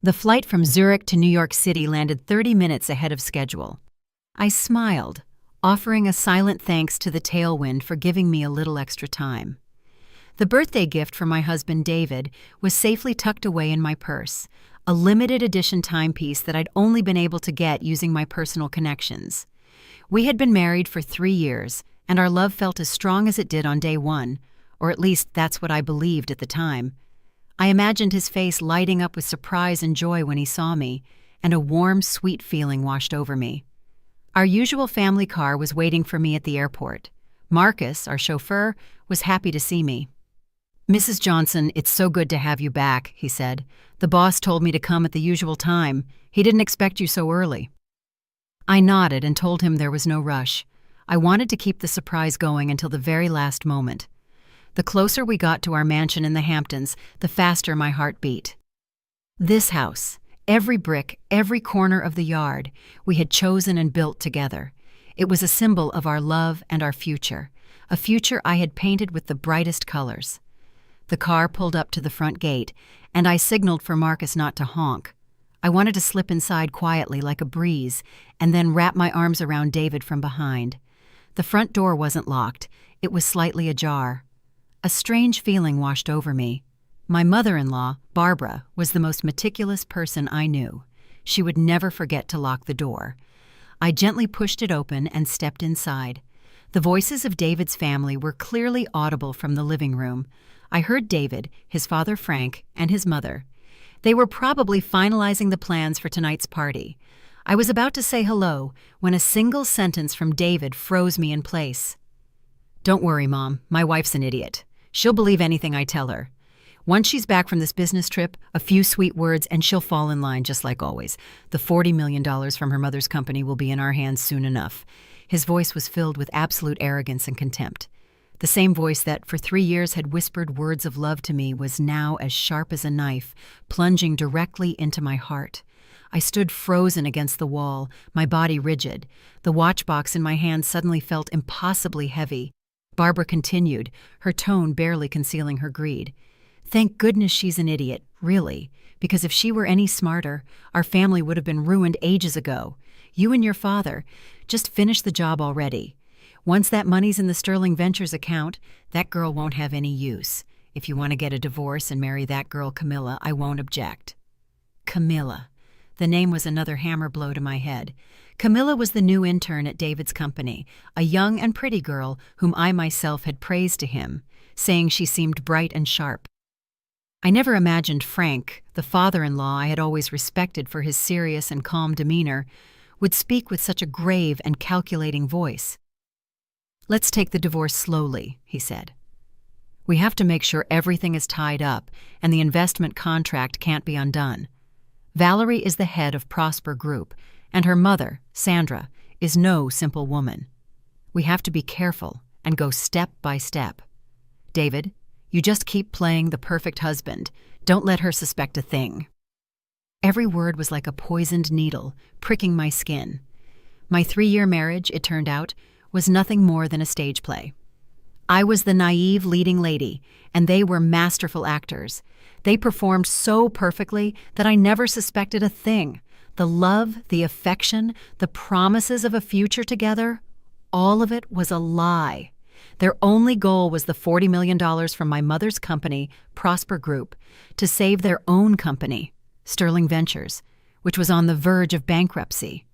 The flight from Zurich to New York City landed 30 minutes ahead of schedule. I smiled, offering a silent thanks to the tailwind for giving me a little extra time. The birthday gift from my husband David was safely tucked away in my purse, a limited edition timepiece that I'd only been able to get using my personal connections. We had been married for 3 years, and our love felt as strong as it did on day one, or at least that's what I believed at the time. I imagined his face lighting up with surprise and joy when he saw me, and a warm, sweet feeling washed over me. Our usual family car was waiting for me at the airport. Marcus, our chauffeur, was happy to see me. "Mrs. Johnson, it's so good to have you back," he said. "The boss told me to come at the usual time. He didn't expect you so early." I nodded and told him there was no rush. I wanted to keep the surprise going until the very last moment. The closer we got to our mansion in the Hamptons, the faster my heart beat. This house, every brick, every corner of the yard, we had chosen and built together. It was a symbol of our love and our future, a future I had painted with the brightest colors. The car pulled up to the front gate, and I signaled for Marcus not to honk. I wanted to slip inside quietly like a breeze, and then wrap my arms around David from behind. The front door wasn't locked, it was slightly ajar. A strange feeling washed over me. My mother-in-law, Barbara, was the most meticulous person I knew. She would never forget to lock the door. I gently pushed it open and stepped inside. The voices of David's family were clearly audible from the living room. I heard David, his father Frank, and his mother. They were probably finalizing the plans for tonight's party. I was about to say hello when a single sentence from David froze me in place. "Don't worry, Mom. My wife's an idiot. She'll believe anything I tell her. Once she's back from this business trip, a few sweet words and she'll fall in line just like always. The $40 million from her mother's company will be in our hands soon enough." His voice was filled with absolute arrogance and contempt. The same voice that for 3 years had whispered words of love to me was now as sharp as a knife, plunging directly into my heart. I stood frozen against the wall, my body rigid. The watch box in my hand suddenly felt impossibly heavy. Barbara continued, her tone barely concealing her greed. "Thank goodness she's an idiot, really, because if she were any smarter, our family would have been ruined ages ago. You and your father, just finish the job already. Once that money's in the Sterling Ventures account, that girl won't have any use. If you want to get a divorce and marry that girl Camilla, I won't object." Camilla. The name was another hammer blow to my head. Camilla was the new intern at David's company, a young and pretty girl whom I myself had praised to him, saying she seemed bright and sharp. I never imagined Frank, the father-in-law I had always respected for his serious and calm demeanor, would speak with such a grave and calculating voice. "Let's take the divorce slowly," he said. "We have to make sure everything is tied up and the investment contract can't be undone. Valerie is the head of Prosper Group, and her mother, Sandra, is no simple woman. We have to be careful and go step by step. David, you just keep playing the perfect husband. Don't let her suspect a thing." Every word was like a poisoned needle, pricking my skin. My 3-year marriage, it turned out, was nothing more than a stage play. I was the naive leading lady, and they were masterful actors. They performed so perfectly that I never suspected a thing. The love, the affection, the promises of a future together, all of it was a lie. Their only goal was the $40 million from my mother's company, Prosper Group, to save their own company, Sterling Ventures, which was on the verge of bankruptcy.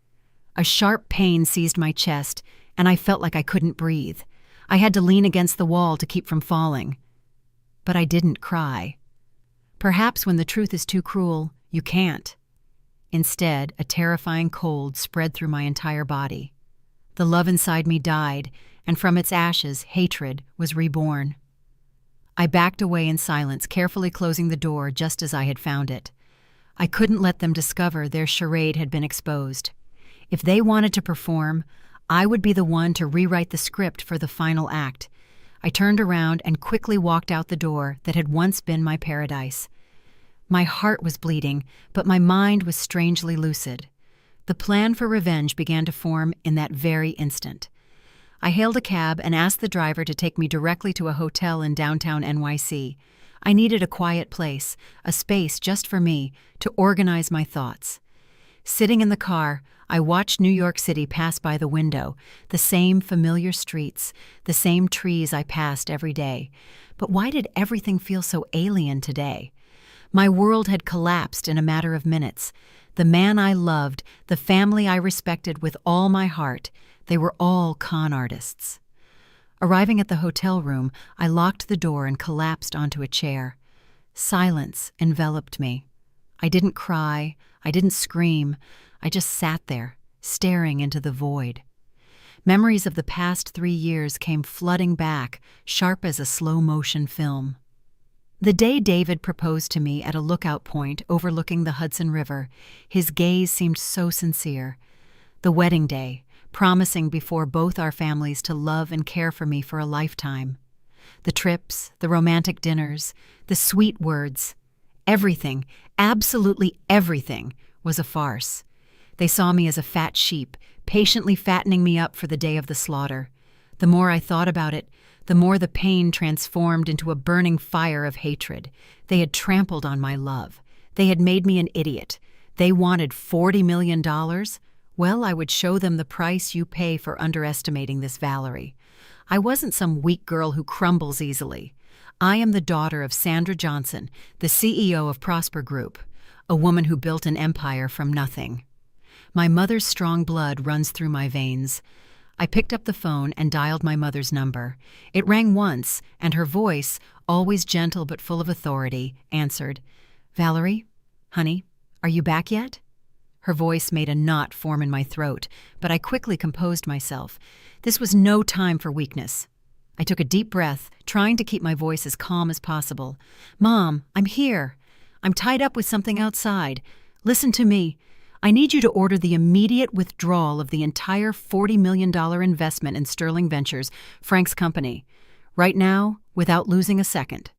A sharp pain seized my chest, and I felt like I couldn't breathe. I had to lean against the wall to keep from falling. But I didn't cry. Perhaps when the truth is too cruel, you can't. Instead, a terrifying cold spread through my entire body. The love inside me died, and from its ashes, hatred was reborn. I backed away in silence, carefully closing the door just as I had found it. I couldn't let them discover their charade had been exposed. If they wanted to perform, I would be the one to rewrite the script for the final act. I turned around and quickly walked out the door that had once been my paradise. My heart was bleeding, but my mind was strangely lucid. The plan for revenge began to form in that very instant. I hailed a cab and asked the driver to take me directly to a hotel in downtown NYC. I needed a quiet place, a space just for me, to organize my thoughts. Sitting in the car, I watched New York City pass by the window, the same familiar streets, the same trees I passed every day. But why did everything feel so alien today? My world had collapsed in a matter of minutes. The man I loved, the family I respected with all my heart, they were all con artists. Arriving at the hotel room, I locked the door and collapsed onto a chair. Silence enveloped me. I didn't cry, I didn't scream, I just sat there, staring into the void. Memories of the past 3 years came flooding back, sharp as a slow-motion film. The day David proposed to me at a lookout point overlooking the Hudson River, his gaze seemed so sincere. The wedding day, promising before both our families to love and care for me for a lifetime. The trips, the romantic dinners, the sweet words. Everything, absolutely everything, was a farce. They saw me as a fat sheep, patiently fattening me up for the day of the slaughter. The more I thought about it, the more the pain transformed into a burning fire of hatred. They had trampled on my love. They had made me an idiot. They wanted $40 million? Well, I would show them the price you pay for underestimating this Valerie. I wasn't some weak girl who crumbles easily. I am the daughter of Sandra Johnson, the CEO of Prosper Group, a woman who built an empire from nothing. My mother's strong blood runs through my veins. I picked up the phone and dialed my mother's number. It rang once, and her voice, always gentle but full of authority, answered. "Valerie? Honey, are you back yet?" Her voice made a knot form in my throat, but I quickly composed myself. This was no time for weakness. I took a deep breath, trying to keep my voice as calm as possible. "Mom, I'm here. I'm tied up with something outside. Listen to me. I need you to order the immediate withdrawal of the entire $40 million investment in Sterling Ventures, Frank's company. Right now, without losing a second."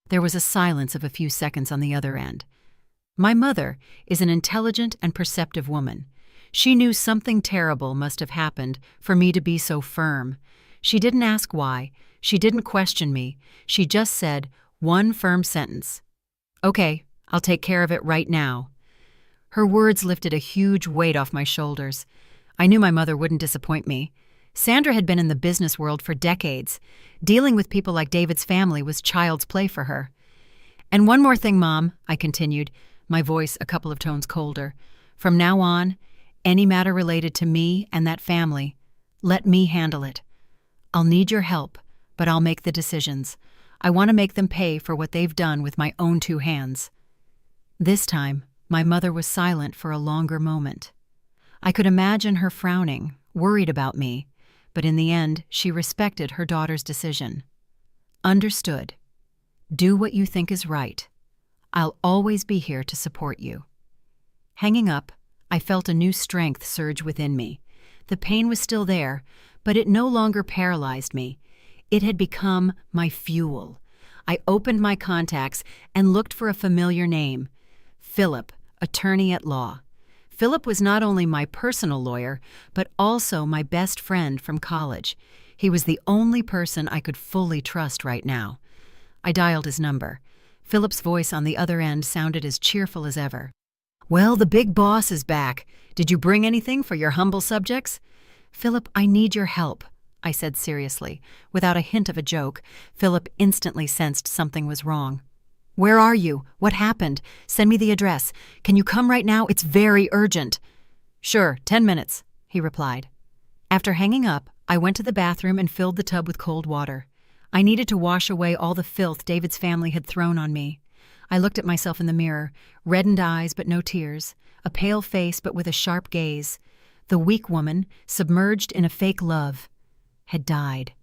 There was a silence of a few seconds on the other end. My mother is an intelligent and perceptive woman. She knew something terrible must have happened for me to be so firm. She didn't ask why. She didn't question me. She just said one firm sentence. "Okay, I'll take care of it right now." Her words lifted a huge weight off my shoulders. I knew my mother wouldn't disappoint me. Sandra had been in the business world for decades. Dealing with people like David's family was child's play for her. "And one more thing, Mom," I continued, my voice a couple of tones colder. "From now on, any matter related to me and that family, let me handle it. I'll need your help, but I'll make the decisions. I want to make them pay for what they've done with my own 2 hands." This time, my mother was silent for a longer moment. I could imagine her frowning, worried about me, but in the end, she respected her daughter's decision. "Understood. Do what you think is right. I'll always be here to support you." Hanging up, I felt a new strength surge within me. The pain was still there, but it no longer paralyzed me. It had become my fuel. I opened my contacts and looked for a familiar name. Philip, attorney at law. Philip was not only my personal lawyer, but also my best friend from college. He was the only person I could fully trust right now. I dialed his number. Philip's voice on the other end sounded as cheerful as ever. "Well, the big boss is back. Did you bring anything for your humble subjects?" "Philip, I need your help," I said seriously. Without a hint of a joke, Philip instantly sensed something was wrong. "Where are you? What happened? Send me the address. Can you come right now? It's very urgent." "Sure, 10 minutes," he replied. After hanging up, I went to the bathroom and filled the tub with cold water. I needed to wash away all the filth David's family had thrown on me. I looked at myself in the mirror, reddened eyes but no tears, a pale face but with a sharp gaze. The weak woman, submerged in a fake love, had died.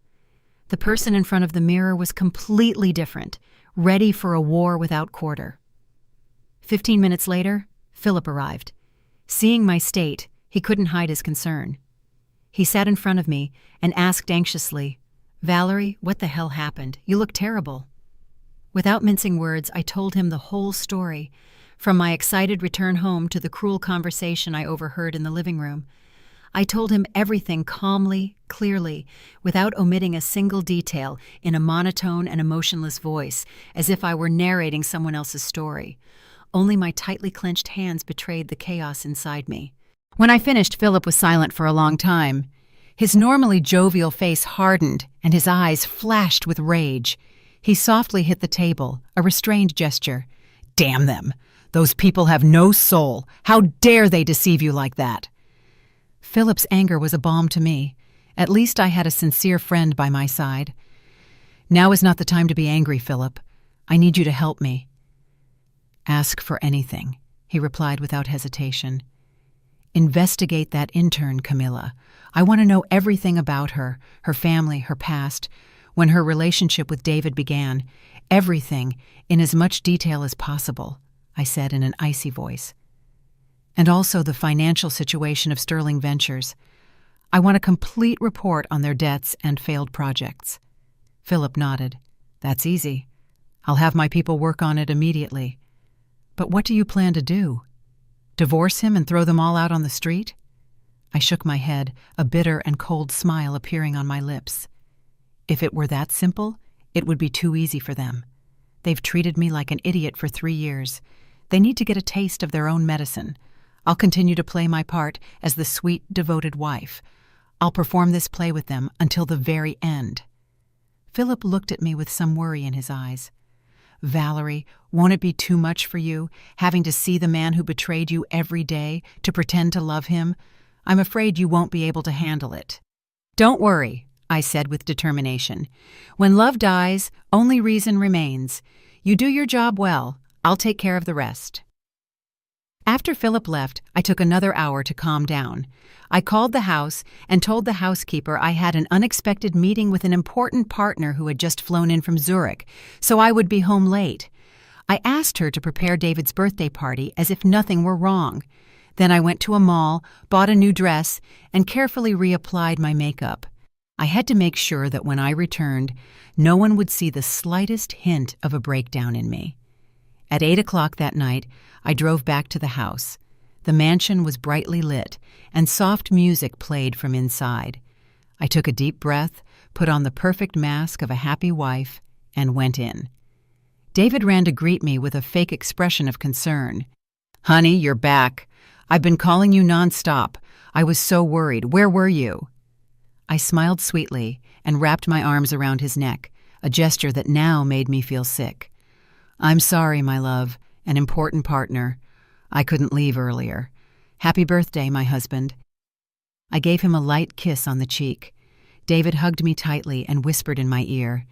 The person in front of the mirror was completely different, ready for a war without quarter. 15 minutes later, Philip arrived. Seeing my state, he couldn't hide his concern. He sat in front of me and asked anxiously, "Valerie, what the hell happened? You look terrible." Without mincing words, I told him the whole story, from my excited return home to the cruel conversation I overheard in the living room. I told him everything calmly, clearly, without omitting a single detail, in a monotone and emotionless voice, as if I were narrating someone else's story. Only my tightly clenched hands betrayed the chaos inside me. When I finished, Philip was silent for a long time. His normally jovial face hardened, and his eyes flashed with rage. He softly hit the table, a restrained gesture. "Damn them! Those people have no soul! How dare they deceive you like that?" Philip's anger was a balm to me. At least I had a sincere friend by my side. "Now is not the time to be angry, Philip. I need you to help me." "Ask for anything," he replied without hesitation. "Investigate that intern, Camilla. I want to know everything about her, her family, her past, when her relationship with David began. Everything, in as much detail as possible," I said in an icy voice. "And also the financial situation of Sterling Ventures. I want a complete report on their debts and failed projects." Philip nodded. "That's easy. I'll have my people work on it immediately. But what do you plan to do? Divorce him and throw them all out on the street?" I shook my head, a bitter and cold smile appearing on my lips. "If it were that simple, it would be too easy for them. They've treated me like an idiot for 3 years. They need to get a taste of their own medicine. I'll continue to play my part as the sweet, devoted wife. I'll perform this play with them until the very end." Philip looked at me with some worry in his eyes. "Valerie, won't it be too much for you, having to see the man who betrayed you every day, to pretend to love him? I'm afraid you won't be able to handle it." "Don't worry," I said with determination. "When love dies, only reason remains. You do your job well. I'll take care of the rest." After Philip left, I took another hour to calm down. I called the house and told the housekeeper I had an unexpected meeting with an important partner who had just flown in from Zurich, so I would be home late. I asked her to prepare David's birthday party as if nothing were wrong. Then I went to a mall, bought a new dress, and carefully reapplied my makeup. I had to make sure that when I returned, no one would see the slightest hint of a breakdown in me. At 8 o'clock that night, I drove back to the house. The mansion was brightly lit, and soft music played from inside. I took a deep breath, put on the perfect mask of a happy wife, and went in. David ran to greet me with a fake expression of concern. "Honey, you're back. I've been calling you nonstop. I was so worried. Where were you?" I smiled sweetly and wrapped my arms around his neck, a gesture that now made me feel sick. "I'm sorry, my love, an important partner. I couldn't leave earlier. Happy birthday, my husband." I gave him a light kiss on the cheek. David hugged me tightly and whispered in my ear,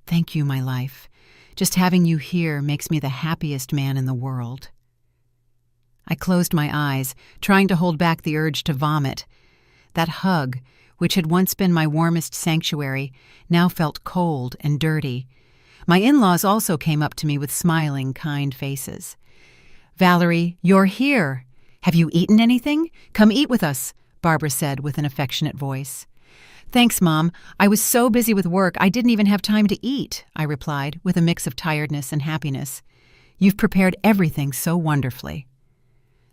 "Thank you, my life. Just having you here makes me the happiest man in the world." I closed my eyes, trying to hold back the urge to vomit. That hug, which had once been my warmest sanctuary, now felt cold and dirty. My in-laws also came up to me with smiling, kind faces. "Valerie, you're here. Have you eaten anything? Come eat with us," Barbara said with an affectionate voice. "Thanks, Mom. I was so busy with work I didn't even have time to eat," I replied, with a mix of tiredness and happiness. "You've prepared everything so wonderfully."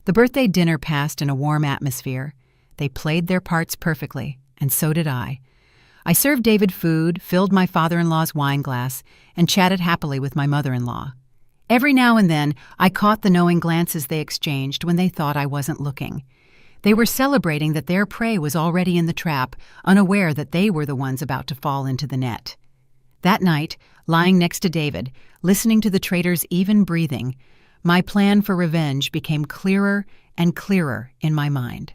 The birthday dinner passed in a warm atmosphere. They played their parts perfectly, and so did I. I served David food, filled my father-in-law's wine glass, and chatted happily with my mother-in-law. Every now and then, I caught the knowing glances they exchanged when they thought I wasn't looking. They were celebrating that their prey was already in the trap, unaware that they were the ones about to fall into the net. That night, lying next to David, listening to the trader's even breathing, my plan for revenge became clearer and clearer in my mind.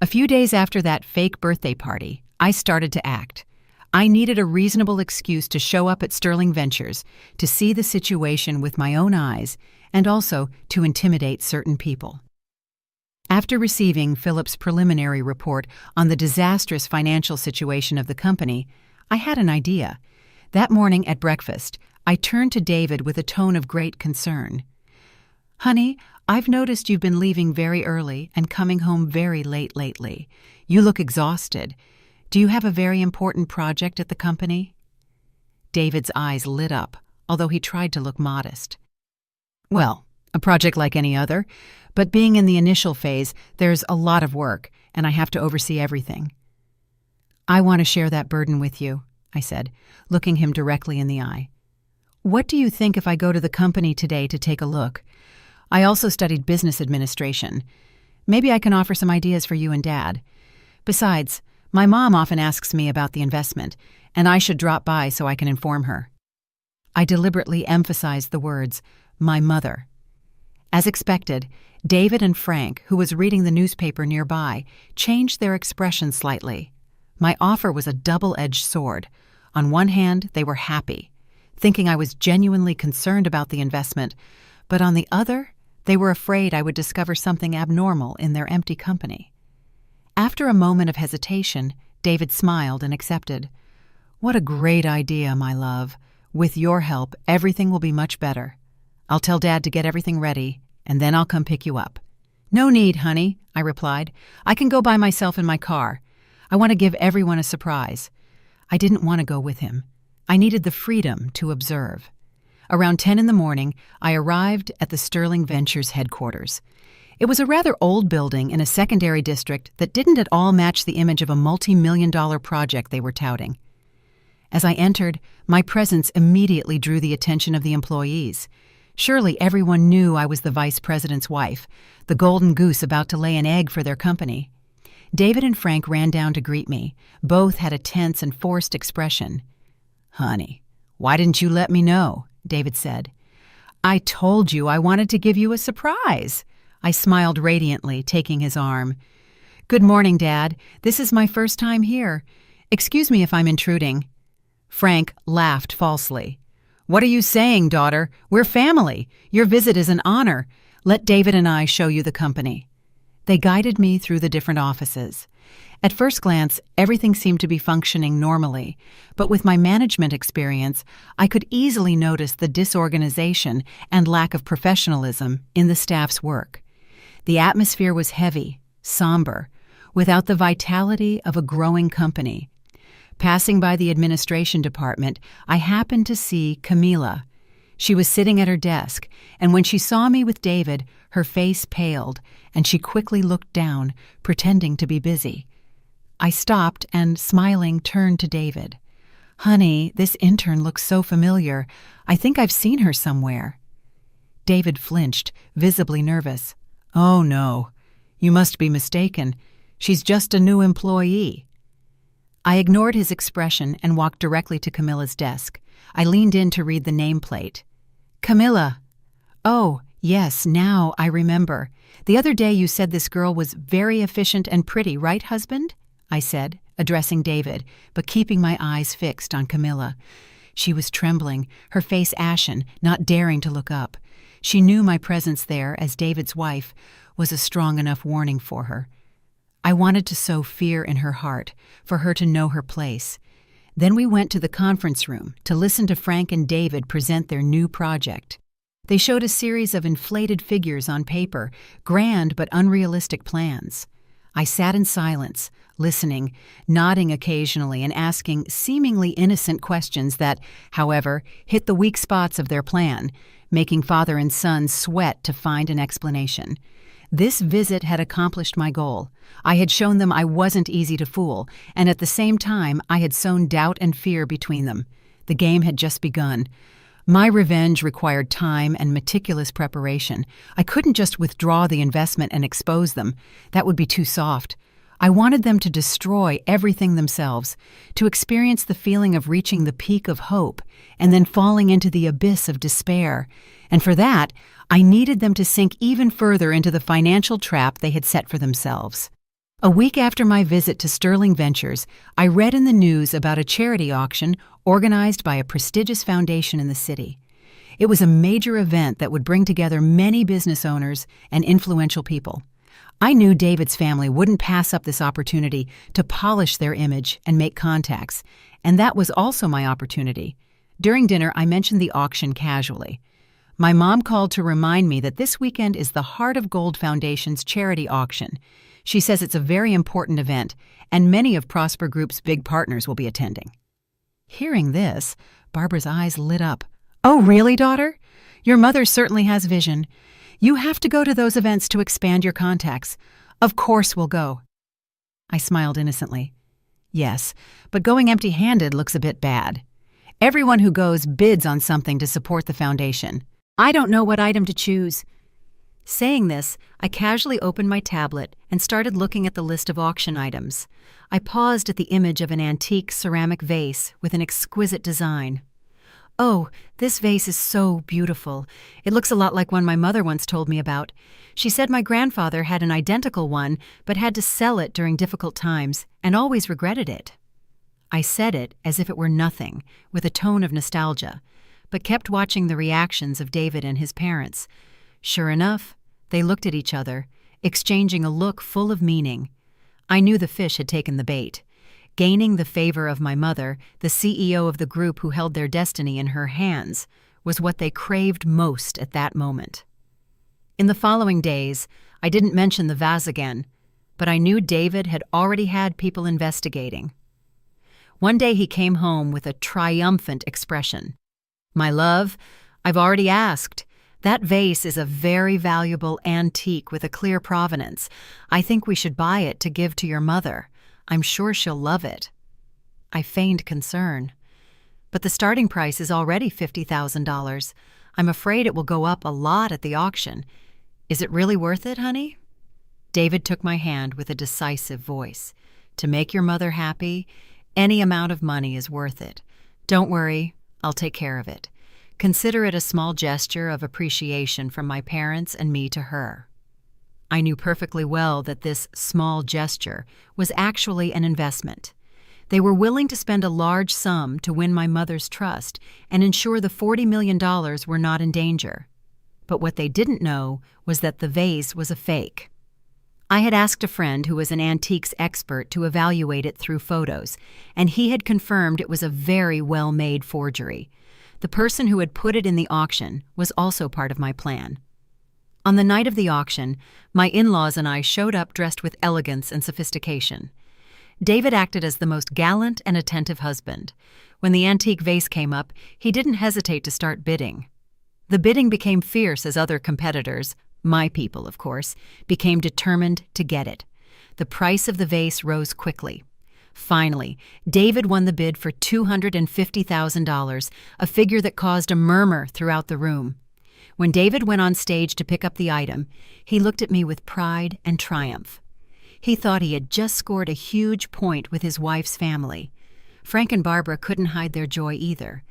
A few days after that fake birthday party, I started to act. I needed a reasonable excuse to show up at Sterling Ventures, to see the situation with my own eyes, and also to intimidate certain people. After receiving Philip's preliminary report on the disastrous financial situation of the company, I had an idea. That morning at breakfast, I turned to David with a tone of great concern. "Honey, I've noticed you've been leaving very early and coming home very late lately. You look exhausted. Do you have a very important project at the company?" David's eyes lit up, although he tried to look modest. "Well, a project like any other, But being in the initial phase, there's a lot of work, and I have to oversee everything. I want to share that burden with you, I said, looking him directly in the eye. What do you think if I go to the company today to take a look? I also studied business administration. Maybe I can offer some ideas for you and Dad. Besides, my mom often asks me about the investment, and I should drop by so I can inform her. I deliberately emphasized the words, my mother. As expected, David and Frank, who was reading the newspaper nearby, changed their expression slightly. My offer was a double-edged sword. On one hand, they were happy, thinking I was genuinely concerned about the investment, but on the other, they were afraid I would discover something abnormal in their empty company. After a moment of hesitation, David smiled and accepted. What a great idea, my love. With your help, everything will be much better. I'll tell Dad to get everything ready, and then I'll come pick you up. No need, honey, I replied. I can go by myself in my car. I want to give everyone a surprise. I didn't want to go with him. I needed the freedom to observe. Around 10 in the morning, I arrived at the Sterling Ventures headquarters. It was a rather old building in a secondary district that didn't at all match the image of a multi-million-dollar project they were touting. As I entered, my presence immediately drew the attention of the employees. Surely everyone knew I was the vice president's wife, the golden goose about to lay an egg for their company. David and Frank ran down to greet me. Both had a tense and forced expression. Honey, why didn't you let me know? David said. I told you I wanted to give you a surprise. I smiled radiantly, taking his arm. Good morning, Dad. This is my first time here. Excuse me if I'm intruding. Frank laughed falsely. What are you saying, daughter? We're family. Your visit is an honor. Let David and I show you the company. They guided me through the different offices. At first glance, everything seemed to be functioning normally, but with my management experience, I could easily notice the disorganization and lack of professionalism in the staff's work. The atmosphere was heavy, somber, without the vitality of a growing company. Passing by the administration department, I happened to see Camila. She was sitting at her desk, and when she saw me with David, her face paled, and she quickly looked down, pretending to be busy. I stopped and, smiling, turned to David. Honey, this intern looks so familiar. I think I've seen her somewhere. David flinched, visibly nervous. Oh, no. You must be mistaken. She's just a new employee. I ignored his expression and walked directly to Camilla's desk. I leaned in to read the nameplate. Camilla. Oh, yes, now I remember. The other day you said this girl was very efficient and pretty, right, husband? I said, addressing David, but keeping my eyes fixed on Camilla. She was trembling, her face ashen, not daring to look up. She knew my presence there, as David's wife, was a strong enough warning for her. I wanted to sow fear in her heart, for her to know her place. Then we went to the conference room to listen to Frank and David present their new project. They showed a series of inflated figures on paper, grand but unrealistic plans. I sat in silence, listening, nodding occasionally and asking seemingly innocent questions that, however, hit the weak spots of their plan, making father and son sweat to find an explanation. This visit had accomplished my goal. I had shown them I wasn't easy to fool, and at the same time I had sown doubt and fear between them. The game had just begun. My revenge required time and meticulous preparation. I couldn't just withdraw the investment and expose them. That would be too soft. I wanted them to destroy everything themselves, to experience the feeling of reaching the peak of hope and then falling into the abyss of despair. And for that, I needed them to sink even further into the financial trap they had set for themselves. A week after my visit to Sterling Ventures, I read in the news about a charity auction organized by a prestigious foundation in the city. It was a major event that would bring together many business owners and influential people. I knew David's family wouldn't pass up this opportunity to polish their image and make contacts, and that was also my opportunity. During dinner, I mentioned the auction casually. My mom called to remind me that this weekend is the Heart of Gold Foundation's charity auction. She says it's a very important event, and many of Prosper Group's big partners will be attending. Hearing this, Barbara's eyes lit up. Oh, really, daughter? Your mother certainly has vision. You have to go to those events to expand your contacts. Of course we'll go. I smiled innocently. Yes, but going empty-handed looks a bit bad. Everyone who goes bids on something to support the foundation. I don't know what item to choose. Saying this, I casually opened my tablet and started looking at the list of auction items. I paused at the image of an antique ceramic vase with an exquisite design. Oh, this vase is so beautiful. It looks a lot like one my mother once told me about. She said my grandfather had an identical one, but had to sell it during difficult times and always regretted it. I said it as if it were nothing, with a tone of nostalgia, but kept watching the reactions of David and his parents. Sure enough, they looked at each other, exchanging a look full of meaning. I knew the fish had taken the bait. Gaining the favor of my mother, the CEO of the group who held their destiny in her hands, was what they craved most at that moment. In the following days, I didn't mention the vase again, but I knew David had already had people investigating. One day he came home with a triumphant expression. "My love, I've already asked. That vase is a very valuable antique with a clear provenance. I think we should buy it to give to your mother. I'm sure she'll love it." I feigned concern. "But the starting price is already $50,000. I'm afraid it will go up a lot at the auction. Is it really worth it, honey?" David took my hand with a decisive voice. "To make your mother happy, any amount of money is worth it. Don't worry, I'll take care of it. Consider it a small gesture of appreciation from my parents and me to her." I knew perfectly well that this small gesture was actually an investment. They were willing to spend a large sum to win my mother's trust and ensure the $40 million were not in danger. But what they didn't know was that the vase was a fake. I had asked a friend who was an antiques expert to evaluate it through photos, and he had confirmed it was a very well-made forgery. The person who had put it in the auction was also part of my plan. On the night of the auction, my in-laws and I showed up dressed with elegance and sophistication. David acted as the most gallant and attentive husband. When the antique vase came up, he didn't hesitate to start bidding. The bidding became fierce as other competitors, my people of course, became determined to get it. The price of the vase rose quickly. Finally, David won the bid for $250,000, a figure that caused a murmur throughout the room. When David went on stage to pick up the item, he looked at me with pride and triumph. He thought he had just scored a huge point with his wife's family. Frank and Barbara couldn't hide their joy either.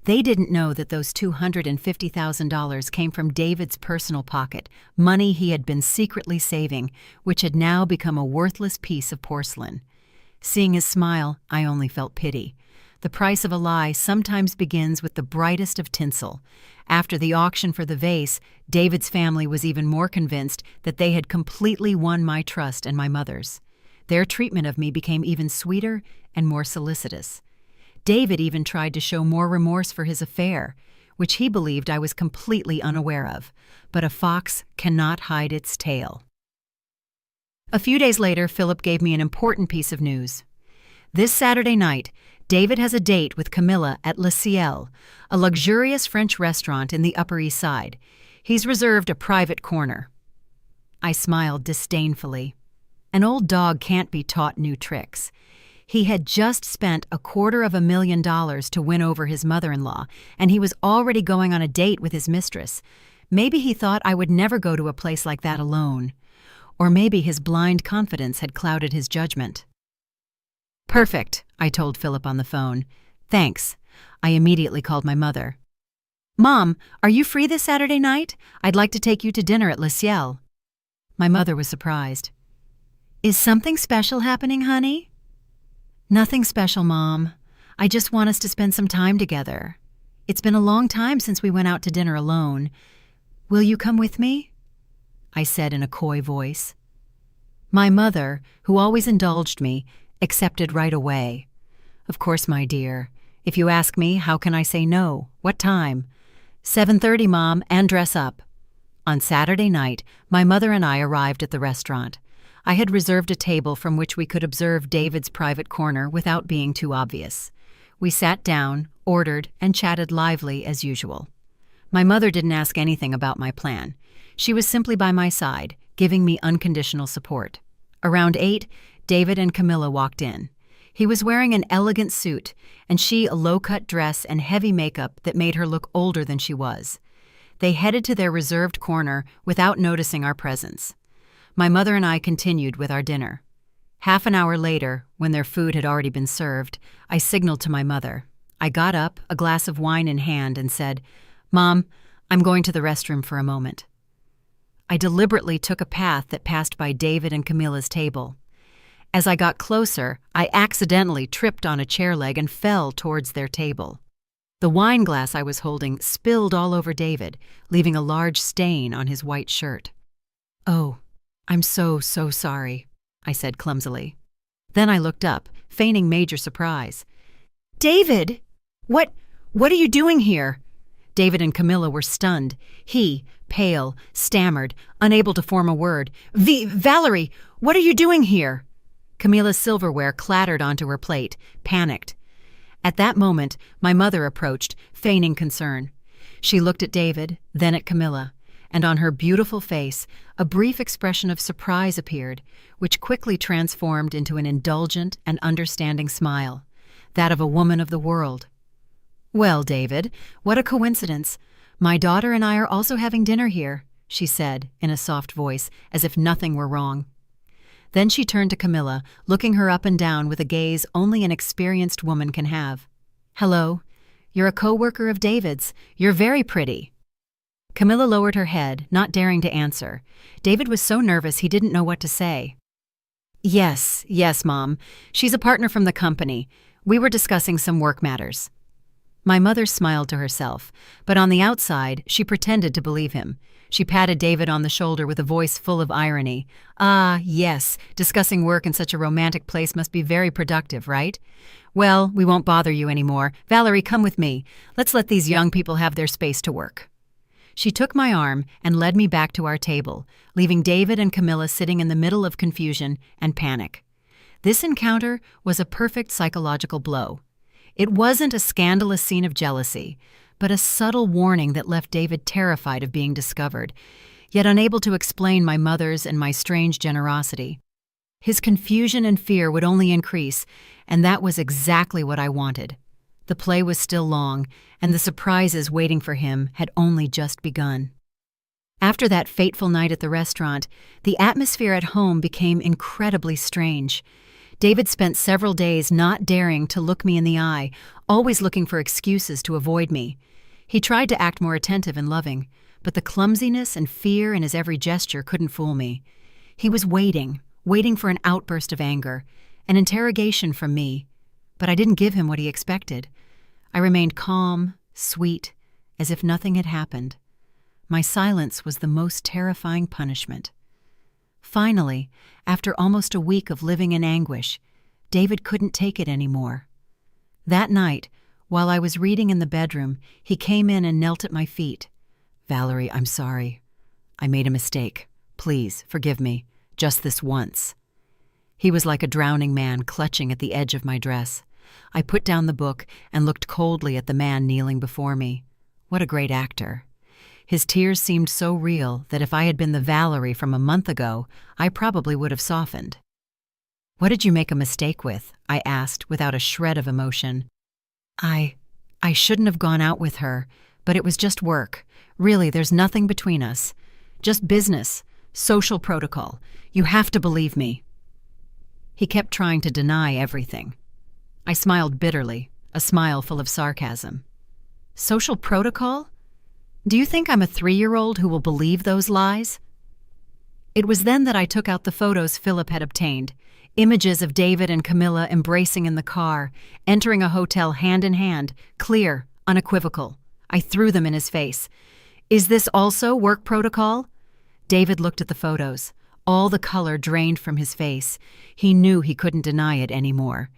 They didn't know that those $250,000 came from David's personal pocket, money he had been secretly saving, which had now become a worthless piece of porcelain. Seeing his smile, I only felt pity. The price of a lie sometimes begins with the brightest of tinsel. After the auction for the vase, David's family was even more convinced that they had completely won my trust and my mother's. Their treatment of me became even sweeter and more solicitous. David even tried to show more remorse for his affair, which he believed I was completely unaware of. But a fox cannot hide its tail. A few days later, Philip gave me an important piece of news. This Saturday night, David has a date with Camilla at Le Ciel, a luxurious French restaurant in the Upper East Side. He's reserved a private corner. I smiled disdainfully. An old dog can't be taught new tricks. He had just spent $250,000 to win over his mother-in-law, and he was already going on a date with his mistress. Maybe he thought I would never go to a place like that alone. Or maybe his blind confidence had clouded his judgment. "Perfect," I told Philip on the phone. "Thanks." I immediately called my mother. "Mom, are you free this Saturday night? I'd like to take you to dinner at Le Ciel." My mother was surprised. "Is something special happening, honey?" "Nothing special, Mom. I just want us to spend some time together. It's been a long time since we went out to dinner alone. Will you come with me?" I said in a coy voice. My mother, who always indulged me, accepted right away. "Of course, my dear. If you ask me, how can I say no? What time?" 7:30, Mom, and dress up." On Saturday night, my mother and I arrived at the restaurant. I had reserved a table from which we could observe David's private corner without being too obvious. We sat down, ordered, and chatted lively as usual. My mother didn't ask anything about my plan. She was simply by my side, giving me unconditional support. Around 8, David and Camilla walked in. He was wearing an elegant suit, and she a low-cut dress and heavy makeup that made her look older than she was. They headed to their reserved corner without noticing our presence. My mother and I continued with our dinner. Half an hour later, when their food had already been served, I signaled to my mother. I got up, a glass of wine in hand, and said, "Mom, I'm going to the restroom for a moment." I deliberately took a path that passed by David and Camilla's table. As I got closer, I accidentally tripped on a chair leg and fell towards their table. The wine glass I was holding spilled all over David, leaving a large stain on his white shirt. "Oh, I'm so sorry," I said clumsily. Then I looked up, feigning major surprise. "David! What are you doing here?" David and Camilla were stunned. He, pale, stammered, unable to form a word. Valerie, what are you doing here?" Camilla's silverware clattered onto her plate, panicked. At that moment, my mother approached, feigning concern. She looked at David, then at Camilla, and on her beautiful face, a brief expression of surprise appeared, which quickly transformed into an indulgent and understanding smile, that of a woman of the world. "Well, David, what a coincidence. My daughter and I are also having dinner here," she said, in a soft voice, as if nothing were wrong. Then she turned to Camilla, looking her up and down with a gaze only an experienced woman can have. "Hello. You're a co-worker of David's. You're very pretty." Camilla lowered her head, not daring to answer. David was so nervous he didn't know what to say. Yes, Mom. She's a partner from the company. We were discussing some work matters." My mother smiled to herself, but on the outside, she pretended to believe him. She patted David on the shoulder with a voice full of irony. "Ah, yes, discussing work in such a romantic place must be very productive, right? Well, we won't bother you anymore. Valerie, come with me. Let's let these young people have their space to work." She took my arm and led me back to our table, leaving David and Camilla sitting in the middle of confusion and panic. This encounter was a perfect psychological blow. It wasn't a scandalous scene of jealousy, but a subtle warning that left David terrified of being discovered, yet unable to explain my mother's and my strange generosity. His confusion and fear would only increase, and that was exactly what I wanted. The play was still long, and the surprises waiting for him had only just begun. After that fateful night at the restaurant, the atmosphere at home became incredibly strange. David spent several days not daring to look me in the eye, always looking for excuses to avoid me. He tried to act more attentive and loving, but the clumsiness and fear in his every gesture couldn't fool me. He was waiting for an outburst of anger, an interrogation from me, but I didn't give him what he expected. I remained calm, sweet, as if nothing had happened. My silence was the most terrifying punishment. Finally, after almost a week of living in anguish, David couldn't take it anymore. That night, while I was reading in the bedroom, he came in and knelt at my feet. "Valerie, I'm sorry. I made a mistake. Please, forgive me. Just this once." He was like a drowning man clutching at the edge of my dress. I put down the book and looked coldly at the man kneeling before me. What a great actor. His tears seemed so real that if I had been the Valerie from a month ago, I probably would have softened. "What did you make a mistake with?" I asked without a shred of emotion. I shouldn't have gone out with her, but it was just work. Really, there's nothing between us. Just business, social protocol. You have to believe me." He kept trying to deny everything. I smiled bitterly, a smile full of sarcasm. "Social protocol? Do you think I'm a 3-year-old who will believe those lies?" It was then that I took out the photos Philip had obtained, images of David and Camilla embracing in the car, entering a hotel hand in hand, clear, unequivocal. I threw them in his face. "Is this also work protocol?" David looked at the photos. All the color drained from his face. He knew he couldn't deny it anymore.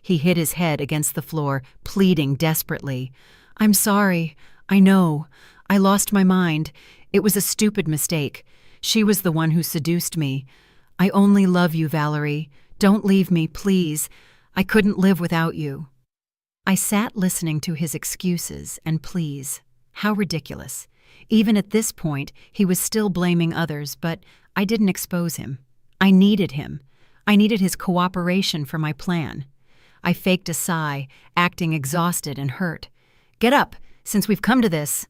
He hit his head against the floor, pleading desperately. "I'm sorry. I know. I lost my mind. It was a stupid mistake. She was the one who seduced me. I only love you, Valerie. Don't leave me, please. I couldn't live without you." I sat listening to his excuses and pleas. How ridiculous. Even at this point, he was still blaming others, but I didn't expose him. I needed him. I needed his cooperation for my plan. I faked a sigh, acting exhausted and hurt. "Get up, since we've come to this."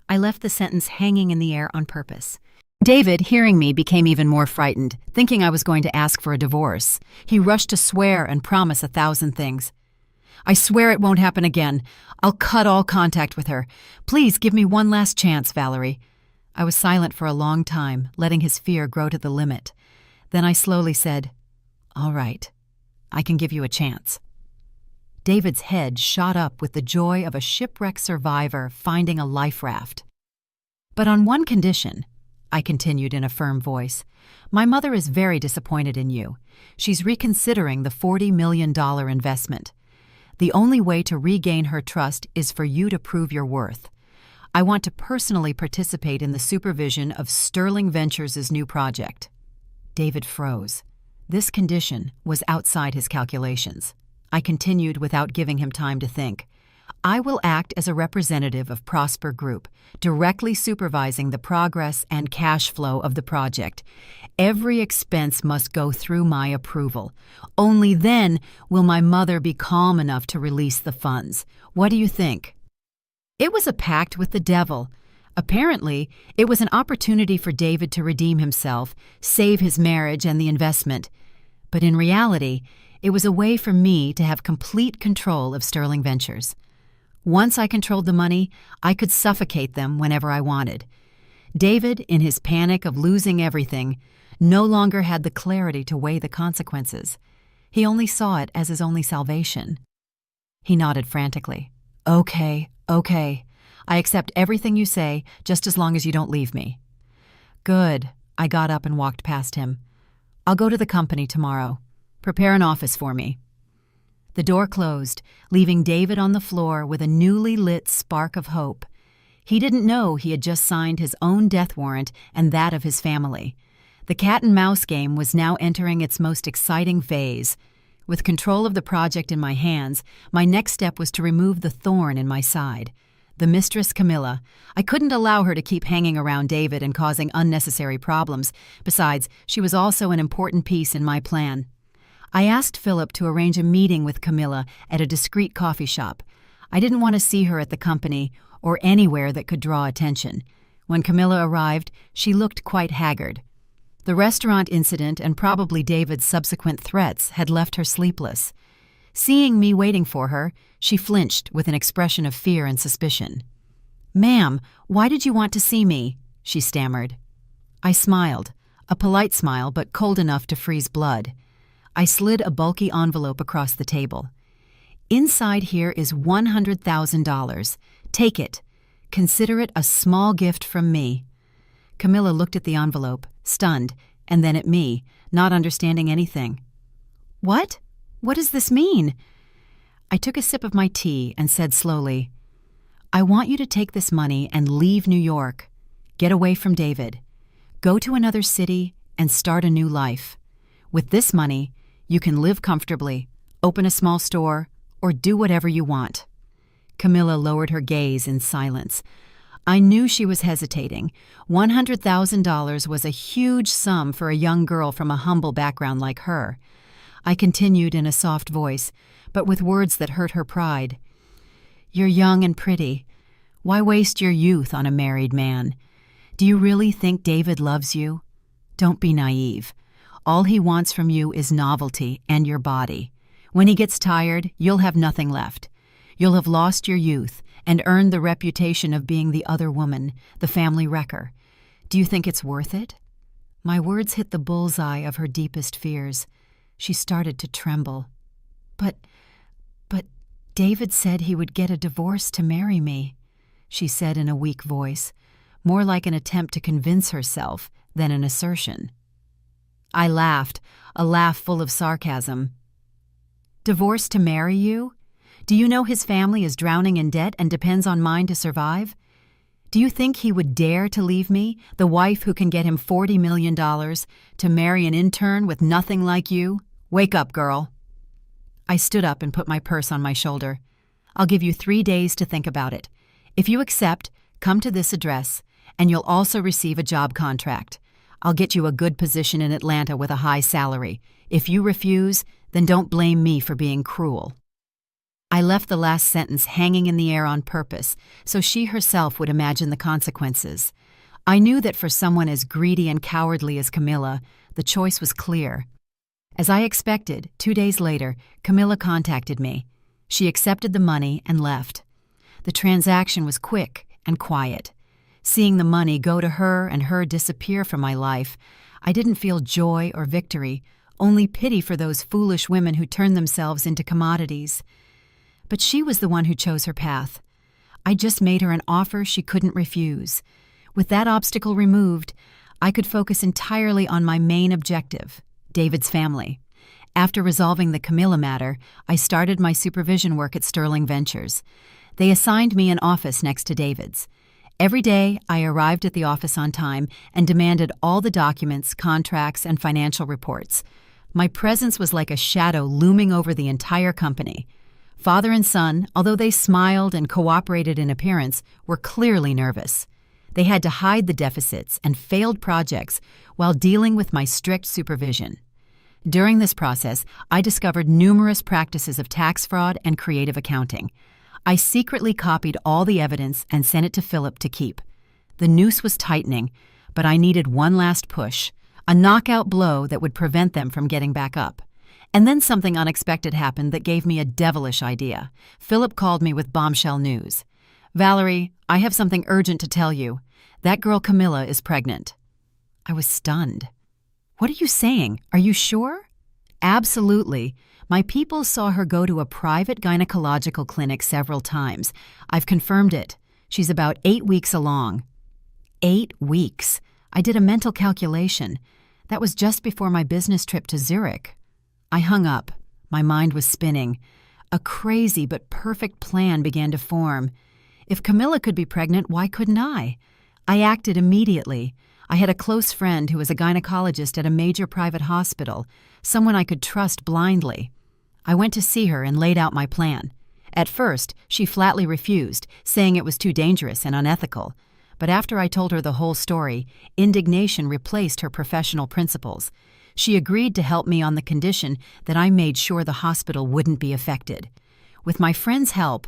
I left the sentence hanging in the air on purpose. David, hearing me, became even more frightened, thinking I was going to ask for a divorce. He rushed to swear and promise 1,000 things. "I swear it won't happen again. I'll cut all contact with her. Please give me one last chance, Valerie." I was silent for a long time, letting his fear grow to the limit. Then I slowly said, "All right, I can give you a chance." David's head shot up with the joy of a shipwreck survivor finding a life raft. "But on one condition," I continued in a firm voice. "My mother is very disappointed in you. She's reconsidering the $40 million investment. The only way to regain her trust is for you to prove your worth. I want to personally participate in the supervision of Sterling Ventures' new project." David froze. This condition was outside his calculations. I continued without giving him time to think. "I will act as a representative of Prosper Group, directly supervising the progress and cash flow of the project. Every expense must go through my approval. Only then will my mother be calm enough to release the funds. What do you think?" It was a pact with the devil. Apparently, it was an opportunity for David to redeem himself, save his marriage and the investment. But in reality, it was a way for me to have complete control of Sterling Ventures. Once I controlled the money, I could suffocate them whenever I wanted. David, in his panic of losing everything, no longer had the clarity to weigh the consequences. He only saw it as his only salvation. He nodded frantically. Okay. I accept everything you say, just as long as you don't leave me." "Good." I got up and walked past him. "I'll go to the company tomorrow. Prepare an office for me." The door closed, leaving David on the floor with a newly lit spark of hope. He didn't know he had just signed his own death warrant and that of his family. The cat-and-mouse game was now entering its most exciting phase. With control of the project in my hands, my next step was to remove the thorn in my side. The mistress Camilla. I couldn't allow her to keep hanging around David and causing unnecessary problems. Besides, she was also an important piece in my plan. I asked Philip to arrange a meeting with Camilla at a discreet coffee shop. I didn't want to see her at the company or anywhere that could draw attention. When Camilla arrived, she looked quite haggard. The restaurant incident and probably David's subsequent threats had left her sleepless. Seeing me waiting for her, she flinched with an expression of fear and suspicion. "Ma'am, why did you want to see me?" she stammered. I smiled, a polite smile but cold enough to freeze blood. I slid a bulky envelope across the table. "Inside here is $100,000. Take it. Consider it a small gift from me." Camilla looked at the envelope, stunned, and then at me, not understanding anything. "What? What does this mean?" I took a sip of my tea and said slowly, "I want you to take this money and leave New York. Get away from David. Go to another city and start a new life. With this money, you can live comfortably, open a small store, or do whatever you want." Camilla lowered her gaze in silence. I knew she was hesitating. $100,000 was a huge sum for a young girl from a humble background like her. I continued in a soft voice, but with words that hurt her pride. "You're young and pretty. Why waste your youth on a married man? Do you really think David loves you? Don't be naive. All he wants from you is novelty and your body. When he gets tired, you'll have nothing left. You'll have lost your youth and earned the reputation of being the other woman, the family wrecker. Do you think it's worth it?" My words hit the bullseye of her deepest fears. She started to tremble. But David said he would get a divorce to marry me," she said in a weak voice, more like an attempt to convince herself than an assertion. I laughed, a laugh full of sarcasm. "Divorce to marry you? Do you know his family is drowning in debt and depends on mine to survive? Do you think he would dare to leave me, the wife who can get him $40 million, to marry an intern with nothing like you? Wake up, girl." I stood up and put my purse on my shoulder. "I'll give you 3 days to think about it. If you accept, Come to this address, and you'll also receive a job contract. I'll get you a good position in Atlanta with a high salary. If you refuse, then don't blame me for being cruel." I left the last sentence hanging in the air on purpose, so she herself would imagine the consequences. I knew that for someone as greedy and cowardly as Camilla, the choice was clear. As I expected, 2 days later, Camilla contacted me. She accepted the money and left. The transaction was quick and quiet. Seeing the money go to her and her disappear from my life, I didn't feel joy or victory, only pity for those foolish women who turn themselves into commodities. But she was the one who chose her path. I just made her an offer she couldn't refuse. With that obstacle removed, I could focus entirely on my main objective, David's family. After resolving the Camilla matter, I started my supervision work at Sterling Ventures. They assigned me an office next to David's. Every day, I arrived at the office on time and demanded all the documents, contracts, and financial reports. My presence was like a shadow looming over the entire company. Father and son, although they smiled and cooperated in appearance, were clearly nervous. They had to hide the deficits and failed projects while dealing with my strict supervision. During this process, I discovered numerous practices of tax fraud and creative accounting. I secretly copied all the evidence and sent it to Philip to keep. The noose was tightening, but I needed one last push, a knockout blow that would prevent them from getting back up. And then something unexpected happened that gave me a devilish idea. Philip called me with bombshell news. "Valerie, I have something urgent to tell you. That girl Camilla is pregnant." I was stunned. "What are you saying? Are you sure?" "Absolutely. My people saw her go to a private gynecological clinic several times. I've confirmed it. She's about 8 weeks along." 8 weeks. I did a mental calculation. That was just before my business trip to Zurich. I hung up. My mind was spinning. A crazy but perfect plan began to form. If Camilla could be pregnant, why couldn't I? I acted immediately. I had a close friend who was a gynecologist at a major private hospital, someone I could trust blindly. I went to see her and laid out my plan. At first, she flatly refused, saying it was too dangerous and unethical. But after I told her the whole story, indignation replaced her professional principles. She agreed to help me on the condition that I made sure the hospital wouldn't be affected. With my friend's help,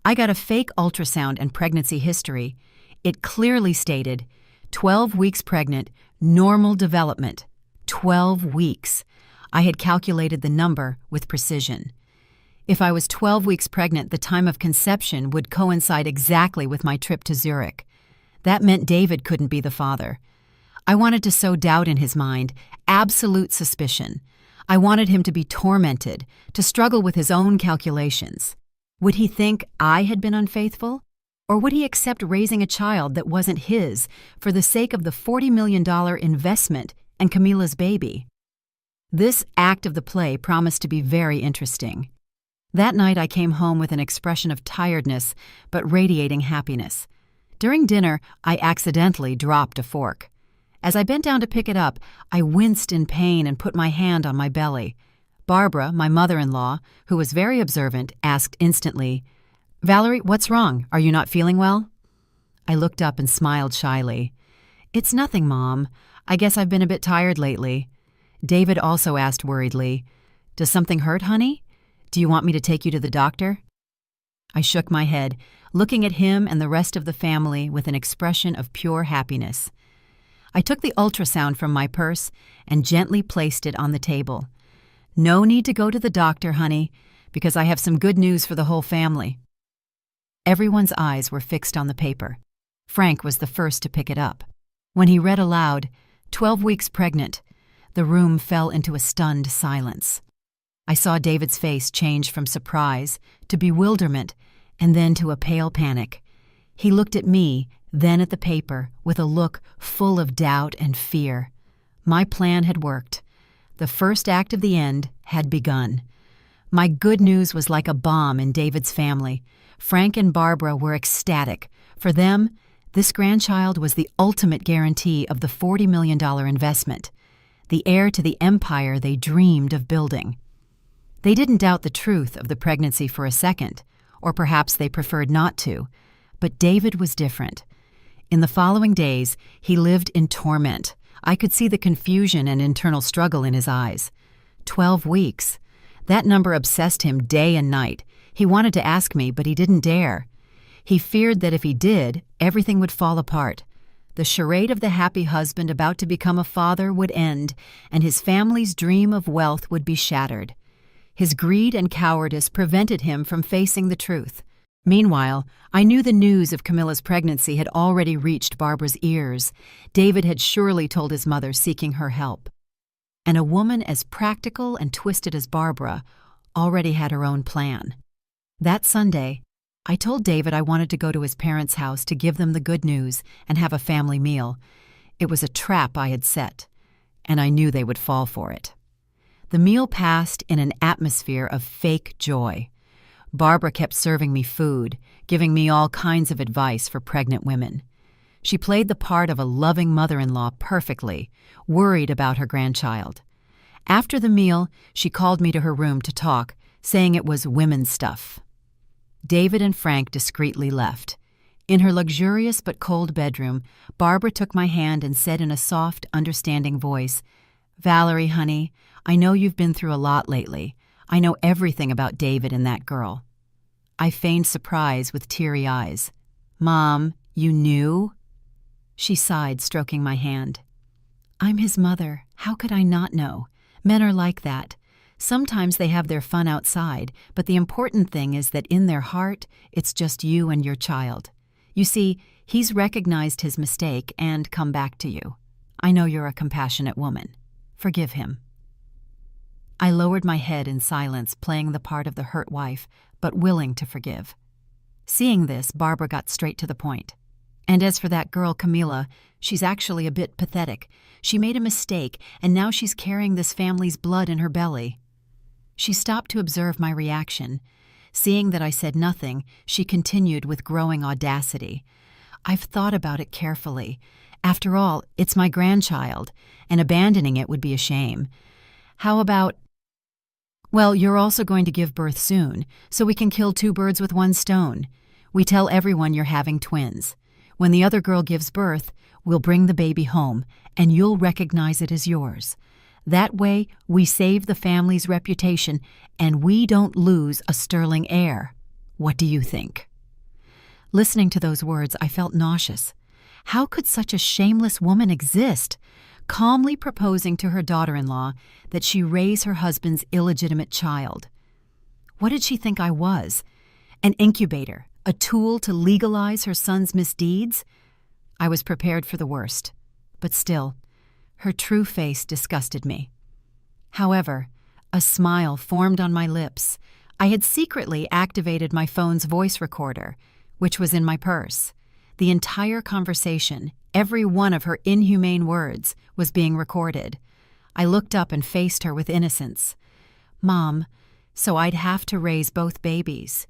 I got a fake ultrasound and pregnancy history. It clearly stated, 12 weeks pregnant, normal development. 12 weeks. I had calculated the number with precision. If I was 12 weeks pregnant, the time of conception would coincide exactly with my trip to Zurich. That meant David couldn't be the father. I wanted to sow doubt in his mind, absolute suspicion. I wanted him to be tormented, to struggle with his own calculations. Would he think I had been unfaithful? Or would he accept raising a child that wasn't his for the sake of the $40 million investment and Camilla's baby? This act of the play promised to be very interesting. That night I came home with an expression of tiredness but radiating happiness. During dinner, I accidentally dropped a fork. As I bent down to pick it up, I winced in pain and put my hand on my belly. Barbara, my mother-in-law, who was very observant, asked instantly, "Valerie, what's wrong? Are you not feeling well?" I looked up and smiled shyly. "It's nothing, Mom. I guess I've been a bit tired lately." David also asked worriedly, "Does something hurt, honey? Do you want me to take you to the doctor?" I shook my head, looking at him and the rest of the family with an expression of pure happiness. I took the ultrasound from my purse and gently placed it on the table. "No need to go to the doctor, honey, because I have some good news for the whole family." Everyone's eyes were fixed on the paper. Frank was the first to pick it up. When he read aloud, 12 weeks pregnant, the room fell into a stunned silence. I saw David's face change from surprise to bewilderment and then to a pale panic. He looked at me, then at the paper, with a look full of doubt and fear. My plan had worked. The first act of the end had begun. My good news was like a bomb in David's family. Frank and Barbara were ecstatic. For them, this grandchild was the ultimate guarantee of the $40 million investment, the heir to the empire they dreamed of building. They didn't doubt the truth of the pregnancy for a second, or perhaps they preferred not to. But David was different. In the following days, he lived in torment. I could see the confusion and internal struggle in his eyes. 12 weeks. That number obsessed him day and night. He wanted to ask me, but he didn't dare. He feared that if he did, everything would fall apart. The charade of the happy husband about to become a father would end, and his family's dream of wealth would be shattered. His greed and cowardice prevented him from facing the truth. Meanwhile, I knew the news of Camilla's pregnancy had already reached Barbara's ears. David had surely told his mother, seeking her help. And a woman as practical and twisted as Barbara already had her own plan. That Sunday, I told David I wanted to go to his parents' house to give them the good news and have a family meal. It was a trap I had set, and I knew they would fall for it. The meal passed in an atmosphere of fake joy. Barbara kept serving me food, giving me all kinds of advice for pregnant women. She played the part of a loving mother-in-law perfectly, worried about her grandchild. After the meal, she called me to her room to talk, saying it was women's stuff. David and Frank discreetly left. In her luxurious but cold bedroom, Barbara took my hand and said in a soft, understanding voice, "Valerie, honey, I know you've been through a lot lately. I know everything about David and that girl." I feigned surprise with teary eyes. "Mom, you knew?" She sighed, stroking my hand. "I'm his mother. How could I not know? Men are like that. Sometimes they have their fun outside, but the important thing is that in their heart, it's just you and your child. You see, he's recognized his mistake and come back to you. I know you're a compassionate woman. Forgive him." I lowered my head in silence, playing the part of the hurt wife, but willing to forgive. Seeing this, Barbara got straight to the point. "And as for that girl, Camilla, she's actually a bit pathetic. She made a mistake, and now she's carrying this family's blood in her belly." She stopped to observe my reaction. Seeing that I said nothing, she continued with growing audacity. "I've thought about it carefully. After all, it's my grandchild, and abandoning it would be a shame. How about... Well, you're also going to give birth soon, so we can kill two birds with one stone. We tell everyone you're having twins. When the other girl gives birth, we'll bring the baby home, and you'll recognize it as yours. That way, we save the family's reputation, and we don't lose a sterling heir. What do you think?" Listening to those words, I felt nauseous. How could such a shameless woman exist, calmly proposing to her daughter-in-law that she raise her husband's illegitimate child? What did she think I was? An incubator, a tool to legalize her son's misdeeds? I was prepared for the worst, but still, her true face disgusted me. However, a smile formed on my lips. I had secretly activated my phone's voice recorder, which was in my purse. The entire conversation, every one of her inhumane words, was being recorded. I looked up and faced her with innocence. "Mom, so I'd have to raise both babies.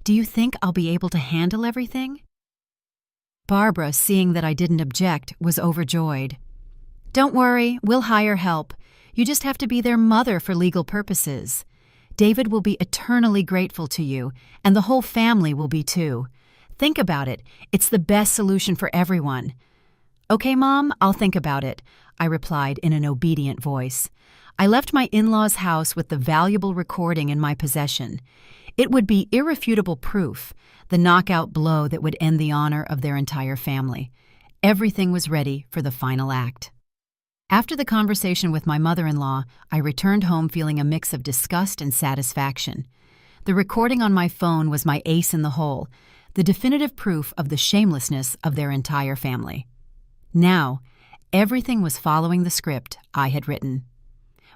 Do you think I'll be able to handle everything?" Barbara, seeing that I didn't object, was overjoyed. "Don't worry, we'll hire help. You just have to be their mother for legal purposes. David will be eternally grateful to you, and the whole family will be too. Think about it. It's the best solution for everyone." "Okay, Mom, I'll think about it," I replied in an obedient voice. I left my in-laws' house with the valuable recording in my possession. It would be irrefutable proof, the knockout blow that would end the honor of their entire family. Everything was ready for the final act. After the conversation with my mother-in-law, I returned home feeling a mix of disgust and satisfaction. The recording on my phone was my ace in the hole, the definitive proof of the shamelessness of their entire family. Now, everything was following the script I had written.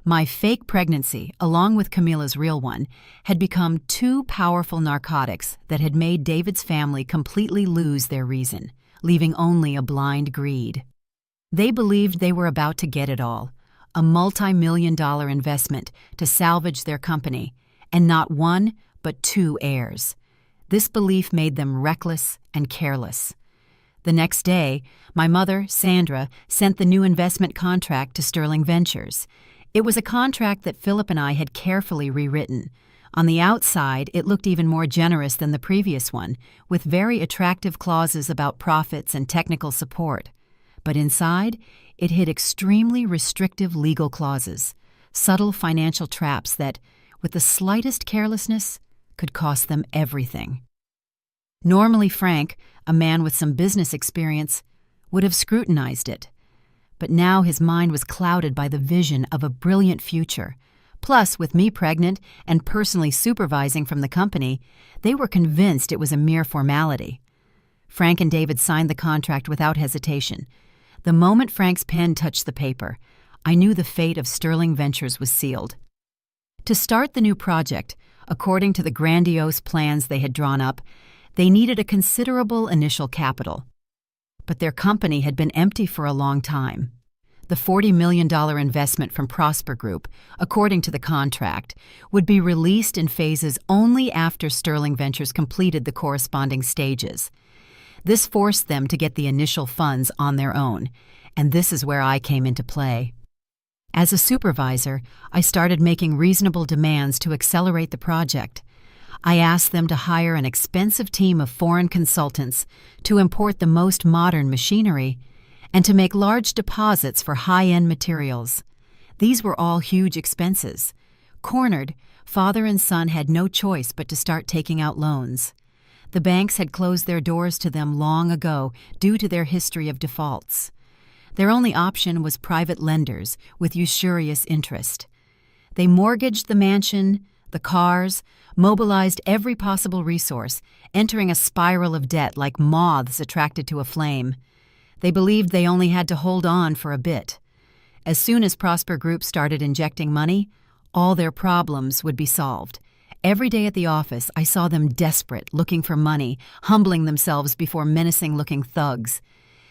My fake pregnancy, along with Camilla's real one, had become two powerful narcotics that had made David's family completely lose their reason, leaving only a blind greed. They believed they were about to get it all, a multi-million-dollar investment to salvage their company, and not one but two heirs. This belief made them reckless and careless. The next day, my mother, Sandra, sent the new investment contract to Sterling Ventures. It was a contract that Philip and I had carefully rewritten. On the outside, it looked even more generous than the previous one, with very attractive clauses about profits and technical support. But inside, it hid extremely restrictive legal clauses, subtle financial traps that, with the slightest carelessness, could cost them everything. Normally Frank, a man with some business experience, would have scrutinized it. But now his mind was clouded by the vision of a brilliant future. Plus, with me pregnant and personally supervising from the company, they were convinced it was a mere formality. Frank and David signed the contract without hesitation. The moment Frank's pen touched the paper, I knew the fate of Sterling Ventures was sealed. To start the new project, according to the grandiose plans they had drawn up, they needed a considerable initial capital. But their company had been empty for a long time. The $40 million investment from Prosper Group, according to the contract, would be released in phases only after Sterling Ventures completed the corresponding stages. This forced them to get the initial funds on their own, and this is where I came into play. As a supervisor, I started making reasonable demands to accelerate the project. I asked them to hire an expensive team of foreign consultants to import the most modern machinery and to make large deposits for high-end materials. These were all huge expenses. Cornered, father and son had no choice but to start taking out loans. The banks had closed their doors to them long ago due to their history of defaults. Their only option was private lenders with usurious interest. They mortgaged the mansion, the cars, mobilized every possible resource, entering a spiral of debt like moths attracted to a flame. They believed they only had to hold on for a bit. As soon as Prosper Group started injecting money, all their problems would be solved. Every day at the office, I saw them desperate, looking for money, humbling themselves before menacing-looking thugs.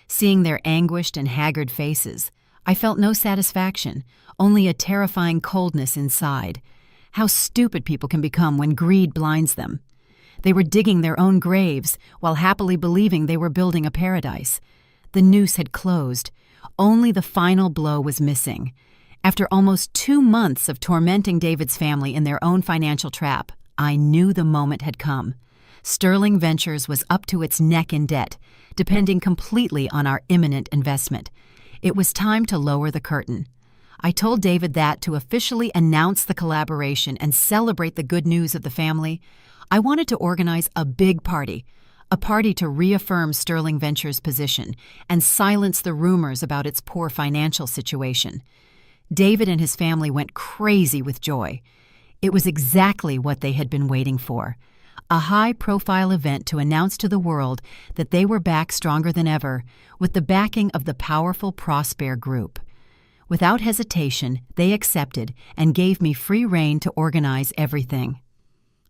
Seeing their anguished and haggard faces, I felt no satisfaction, only a terrifying coldness inside. How stupid people can become when greed blinds them. They were digging their own graves while happily believing they were building a paradise. The noose had closed. Only the final blow was missing. After almost 2 months of tormenting David's family in their own financial trap, I knew the moment had come. Sterling Ventures was up to its neck in debt, depending completely on our imminent investment. It was time to lower the curtain. I told David that to officially announce the collaboration and celebrate the good news of the family, I wanted to organize a big party, a party to reaffirm Sterling Ventures' position and silence the rumors about its poor financial situation. David and his family went crazy with joy. It was exactly what they had been waiting for. A high-profile event to announce to the world that they were back stronger than ever, with the backing of the powerful Prosper Group. Without hesitation, they accepted and gave me free rein to organize everything.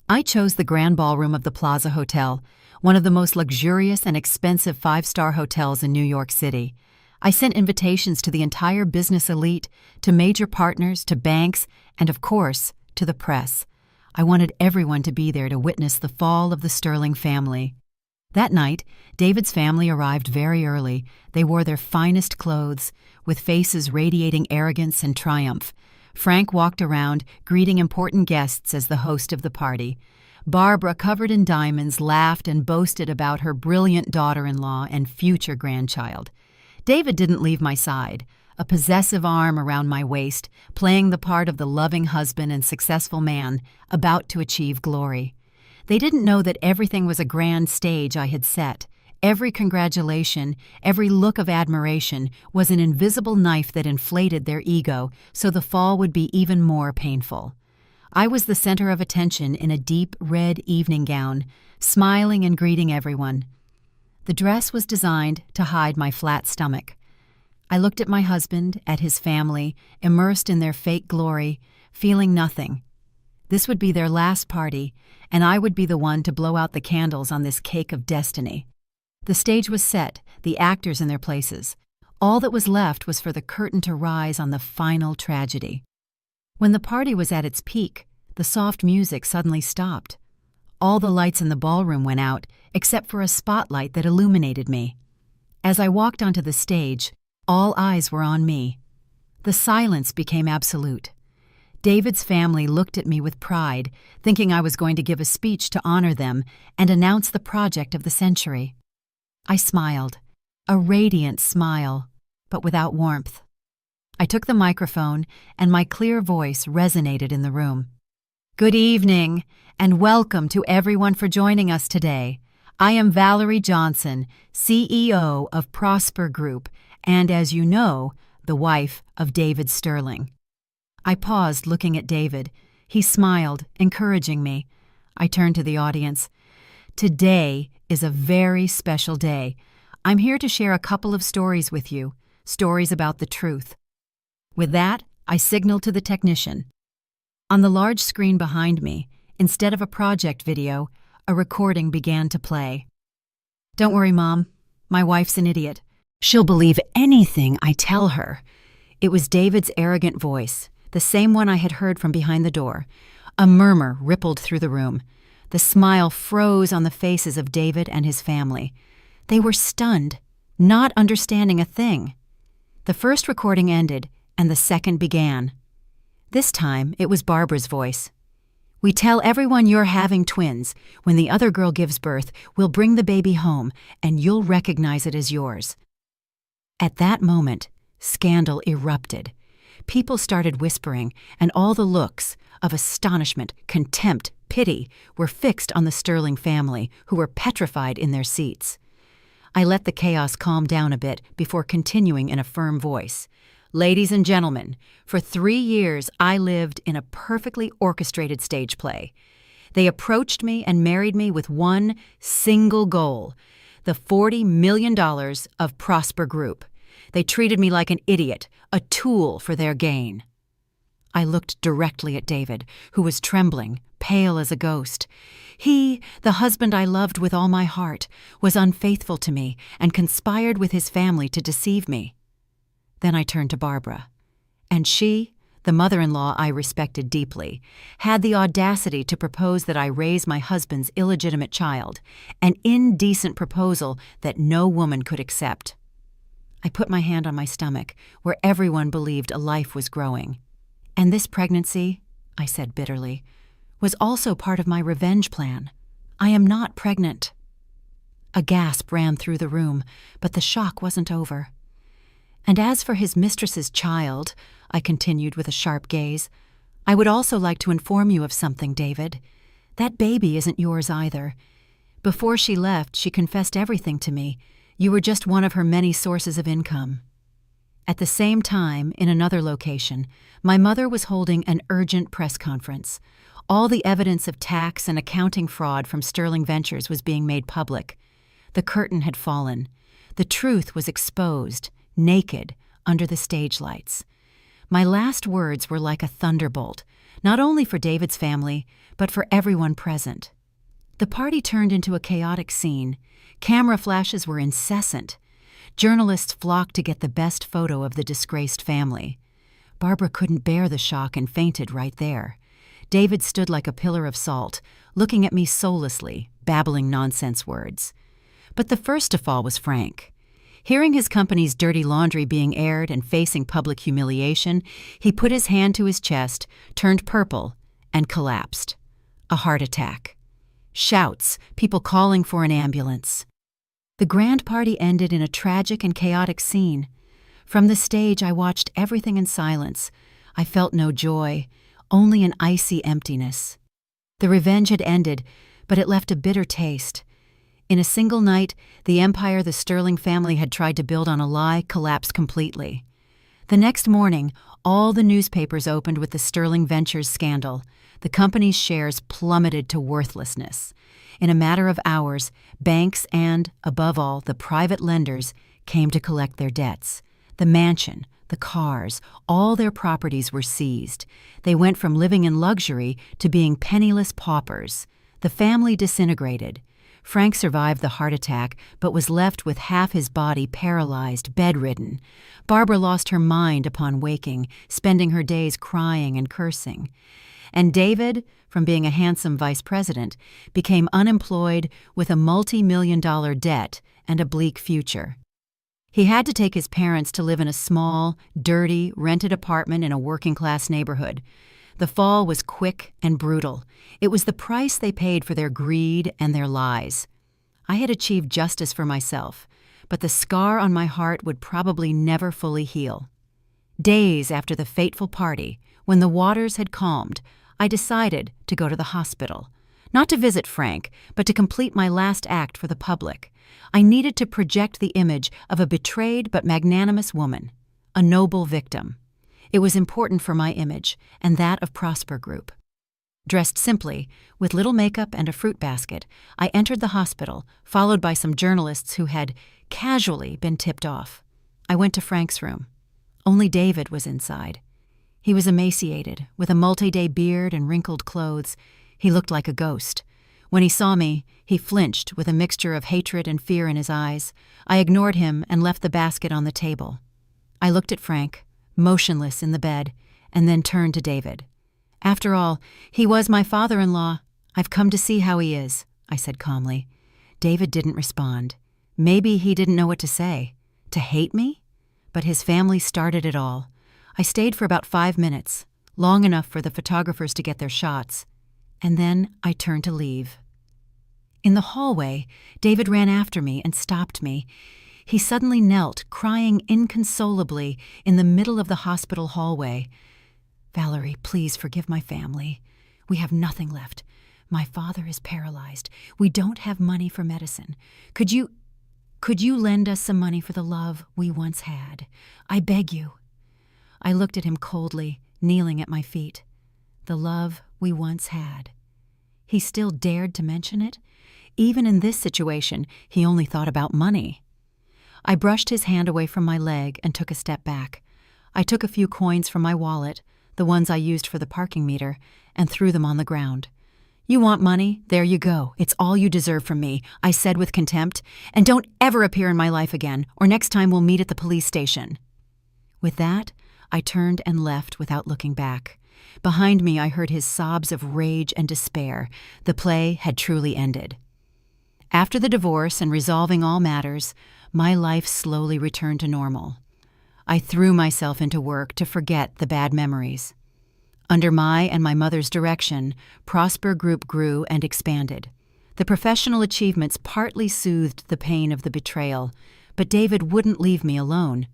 I chose the Grand Ballroom of the Plaza Hotel, one of the most luxurious and expensive 5-star hotels in New York City. I sent invitations to the entire business elite, to major partners, to banks, and of course, to the press. I wanted everyone to be there to witness the fall of the Sterling family. That night, David's family arrived very early. They wore their finest clothes, with faces radiating arrogance and triumph. Frank walked around, greeting important guests as the host of the party. Barbara, covered in diamonds, laughed and boasted about her brilliant daughter-in-law and future grandchild. David didn't leave my side, a possessive arm around my waist, playing the part of the loving husband and successful man about to achieve glory. They didn't know that everything was a grand stage I had set. Every congratulation, every look of admiration was an invisible knife that inflated their ego so the fall would be even more painful. I was the center of attention in a deep red evening gown, smiling and greeting everyone. The dress was designed to hide my flat stomach. I looked at my husband, at his family, immersed in their fake glory, feeling nothing. This would be their last party, and I would be the one to blow out the candles on this cake of destiny. The stage was set, the actors in their places. All that was left was for the curtain to rise on the final tragedy. When the party was at its peak, the soft music suddenly stopped. All the lights in the ballroom went out, except for a spotlight that illuminated me. As I walked onto the stage, all eyes were on me. The silence became absolute. David's family looked at me with pride, thinking I was going to give a speech to honor them and announce the project of the century. I smiled, a radiant smile, but without warmth. I took the microphone, and my clear voice resonated in the room. Good evening, and welcome to everyone for joining us today. I am Valerie Johnson, CEO of Prosper Group, and as you know, the wife of David Sterling. I paused, looking at David. He smiled, encouraging me. I turned to the audience. Today is a very special day. I'm here to share a couple of stories with you, stories about the truth. With that, I signaled to the technician. On the large screen behind me, instead of a project video, a recording began to play. Don't worry, Mom. My wife's an idiot. She'll believe anything I tell her. It was David's arrogant voice, the same one I had heard from behind the door. A murmur rippled through the room. The smile froze on the faces of David and his family. They were stunned, not understanding a thing. The first recording ended, and the second began. This time, it was Barbara's voice. We tell everyone you're having twins. When the other girl gives birth, we'll bring the baby home, and you'll recognize it as yours. At that moment, scandal erupted. People started whispering, and all the looks of astonishment, contempt, pity were fixed on the Sterling family, who were petrified in their seats. I let the chaos calm down a bit before continuing in a firm voice. Ladies and gentlemen, for 3 years I lived in a perfectly orchestrated stage play. They approached me and married me with one single goal, the $40 million of Prosper Group. They treated me like an idiot, a tool for their gain. I looked directly at David, who was trembling, pale as a ghost. He, the husband I loved with all my heart, was unfaithful to me and conspired with his family to deceive me. Then I turned to Barbara, and she, the mother-in-law I respected deeply, had the audacity to propose that I raise my husband's illegitimate child, an indecent proposal that no woman could accept. I put my hand on my stomach, where everyone believed a life was growing. And this pregnancy, I said bitterly, was also part of my revenge plan. I am not pregnant. A gasp ran through the room, but the shock wasn't over. And as for his mistress's child, I continued with a sharp gaze, I would also like to inform you of something, David. That baby isn't yours either. Before she left, she confessed everything to me. You were just one of her many sources of income. At the same time, in another location, my mother was holding an urgent press conference. All the evidence of tax and accounting fraud from Sterling Ventures was being made public. The curtain had fallen. The truth was exposed, naked, under the stage lights. My last words were like a thunderbolt, not only for David's family, but for everyone present. The party turned into a chaotic scene. Camera flashes were incessant. Journalists flocked to get the best photo of the disgraced family. Barbara couldn't bear the shock and fainted right there. David stood like a pillar of salt, looking at me soullessly, babbling nonsense words. But the first to fall was Frank. Hearing his company's dirty laundry being aired and facing public humiliation, he put his hand to his chest, turned purple, and collapsed. A heart attack. Shouts, people calling for an ambulance. The grand party ended in a tragic and chaotic scene. From the stage, I watched everything in silence. I felt no joy, only an icy emptiness. The revenge had ended, but it left a bitter taste. In a single night, the empire the Sterling family had tried to build on a lie collapsed completely. The next morning, all the newspapers opened with the Sterling Ventures scandal. The company's shares plummeted to worthlessness. In a matter of hours, banks and, above all, the private lenders came to collect their debts. The mansion, the cars, all their properties were seized. They went from living in luxury to being penniless paupers. The family disintegrated. Frank survived the heart attack, but was left with half his body paralyzed, bedridden. Barbara lost her mind upon waking, spending her days crying and cursing. And David, from being a handsome vice president, became unemployed with a multi-million-dollar debt and a bleak future. He had to take his parents to live in a small, dirty, rented apartment in a working-class neighborhood. The fall was quick and brutal. It was the price they paid for their greed and their lies. I had achieved justice for myself, but the scar on my heart would probably never fully heal. Days after the fateful party, when the waters had calmed, I decided to go to the hospital. Not to visit Frank, but to complete my last act for the public. I needed to project the image of a betrayed but magnanimous woman, a noble victim. It was important for my image and that of Prosper Group. Dressed simply, with little makeup and a fruit basket, I entered the hospital, followed by some journalists who had casually been tipped off. I went to Frank's room. Only David was inside. He was emaciated, with a multi-day beard and wrinkled clothes. He looked like a ghost. When he saw me, he flinched with a mixture of hatred and fear in his eyes. I ignored him and left the basket on the table. I looked at Frank, motionless in the bed, and then turned to David. After all, he was my father-in-law. I've come to see how he is, I said calmly. David didn't respond. Maybe he didn't know what to say. To hate me? But his family started it all. I stayed for about 5 minutes, long enough for the photographers to get their shots, and then I turned to leave. In the hallway, David ran after me and stopped me. He suddenly knelt, crying inconsolably in the middle of the hospital hallway. "Valerie, please forgive my family. We have nothing left. My father is paralyzed. We don't have money for medicine. Could you lend us some money for the love we once had? I beg you." I looked at him coldly, kneeling at my feet. The love we once had. He still dared to mention it? Even in this situation, he only thought about money. I brushed his hand away from my leg and took a step back. I took a few coins from my wallet, the ones I used for the parking meter, and threw them on the ground. "You want money? There you go. It's all you deserve from me," I said with contempt. "And don't ever appear in my life again, or next time we'll meet at the police station." With that, I turned and left without looking back. Behind me, I heard his sobs of rage and despair. The play had truly ended. After the divorce and resolving all matters, my life slowly returned to normal. I threw myself into work to forget the bad memories. Under my and my mother's direction, Prosper Group grew and expanded. The professional achievements partly soothed the pain of the betrayal, but David wouldn't leave me alone.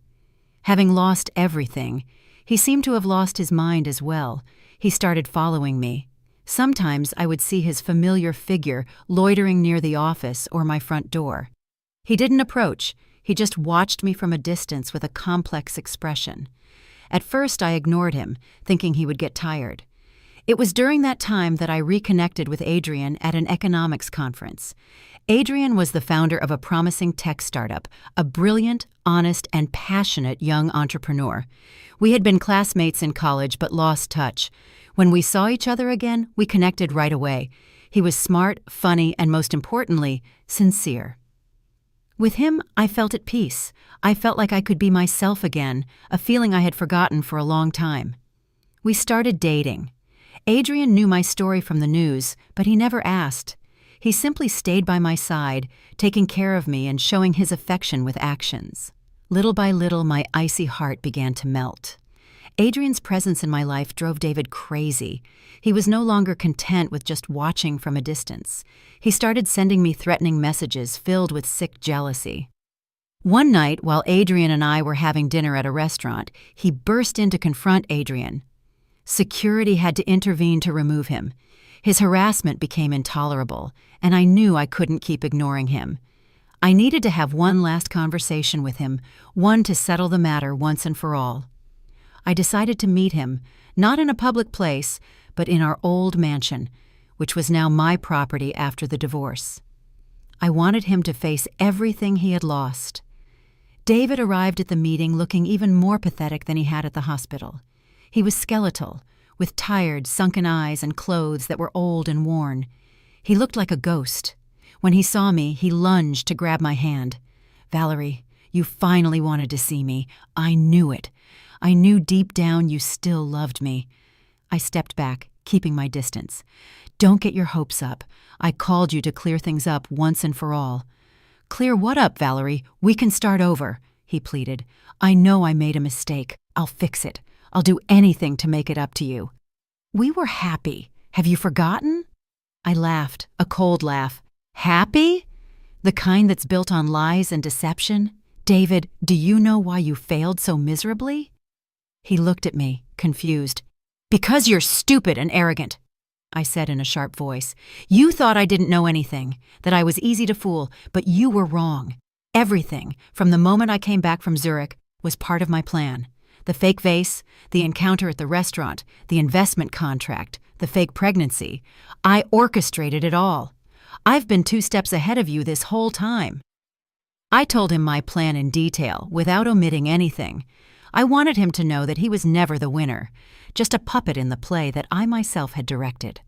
Having lost everything, he seemed to have lost his mind as well. He started following me. Sometimes I would see his familiar figure loitering near the office or my front door. He didn't approach. He just watched me from a distance with a complex expression. At first, I ignored him, thinking he would get tired. It was during that time that I reconnected with Adrian at an economics conference. Adrian was the founder of a promising tech startup, a brilliant, honest, and passionate young entrepreneur. We had been classmates in college but lost touch. When we saw each other again, we connected right away. He was smart, funny, and most importantly, sincere. With him, I felt at peace. I felt like I could be myself again, a feeling I had forgotten for a long time. We started dating. Adrian knew my story from the news, but he never asked. He simply stayed by my side, taking care of me and showing his affection with actions. Little by little, my icy heart began to melt. Adrian's presence in my life drove David crazy. He was no longer content with just watching from a distance. He started sending me threatening messages filled with sick jealousy. One night, while Adrian and I were having dinner at a restaurant, he burst in to confront Adrian. Security had to intervene to remove him. His harassment became intolerable, and I knew I couldn't keep ignoring him. I needed to have one last conversation with him, one to settle the matter once and for all. I decided to meet him, not in a public place, but in our old mansion, which was now my property after the divorce. I wanted him to face everything he had lost. David arrived at the meeting looking even more pathetic than he had at the hospital. He was skeletal, with tired, sunken eyes and clothes that were old and worn. He looked like a ghost. When he saw me, he lunged to grab my hand. "Valerie, you finally wanted to see me. I knew it. I knew deep down you still loved me." I stepped back, keeping my distance. "Don't get your hopes up. I called you to clear things up once and for all." "Clear what up, Valerie? We can start over," he pleaded. "I know I made a mistake. I'll fix it. I'll do anything to make it up to you." We were happy. Have you forgotten? I laughed, a cold laugh. Happy? The kind that's built on lies and deception? David, do you know why you failed so miserably? He looked at me, confused. Because you're stupid and arrogant, I said in a sharp voice. You thought I didn't know anything, that I was easy to fool, but you were wrong. Everything, from the moment I came back from Zurich, was part of my plan. The fake vase, the encounter at the restaurant, the investment contract, the fake pregnancy. I orchestrated it all. I've been 2 steps ahead of you this whole time. I told him my plan in detail, without omitting anything. I wanted him to know that he was never the winner, just a puppet in the play that I myself had directed.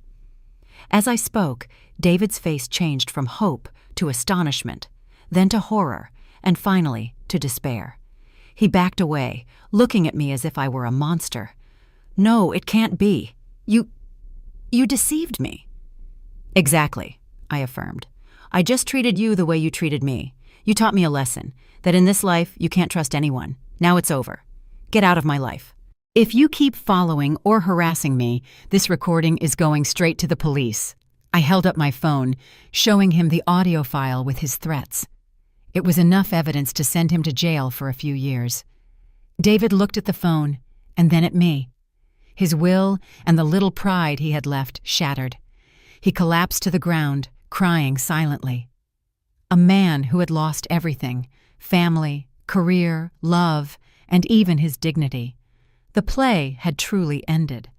As I spoke, David's face changed from hope to astonishment, then to horror, and finally to despair. He backed away, looking at me as if I were a monster. No, it can't be. You deceived me. Exactly, I affirmed. I just treated you the way you treated me. You taught me a lesson, that in this life you can't trust anyone. Now it's over. Get out of my life. If you keep following or harassing me, this recording is going straight to the police. I held up my phone, showing him the audio file with his threats. It was enough evidence to send him to jail for a few years. David looked at the phone, and then at me. His will and the little pride he had left shattered. He collapsed to the ground, crying silently. A man who had lost everything, family, career, love, and even his dignity. The play had truly ended.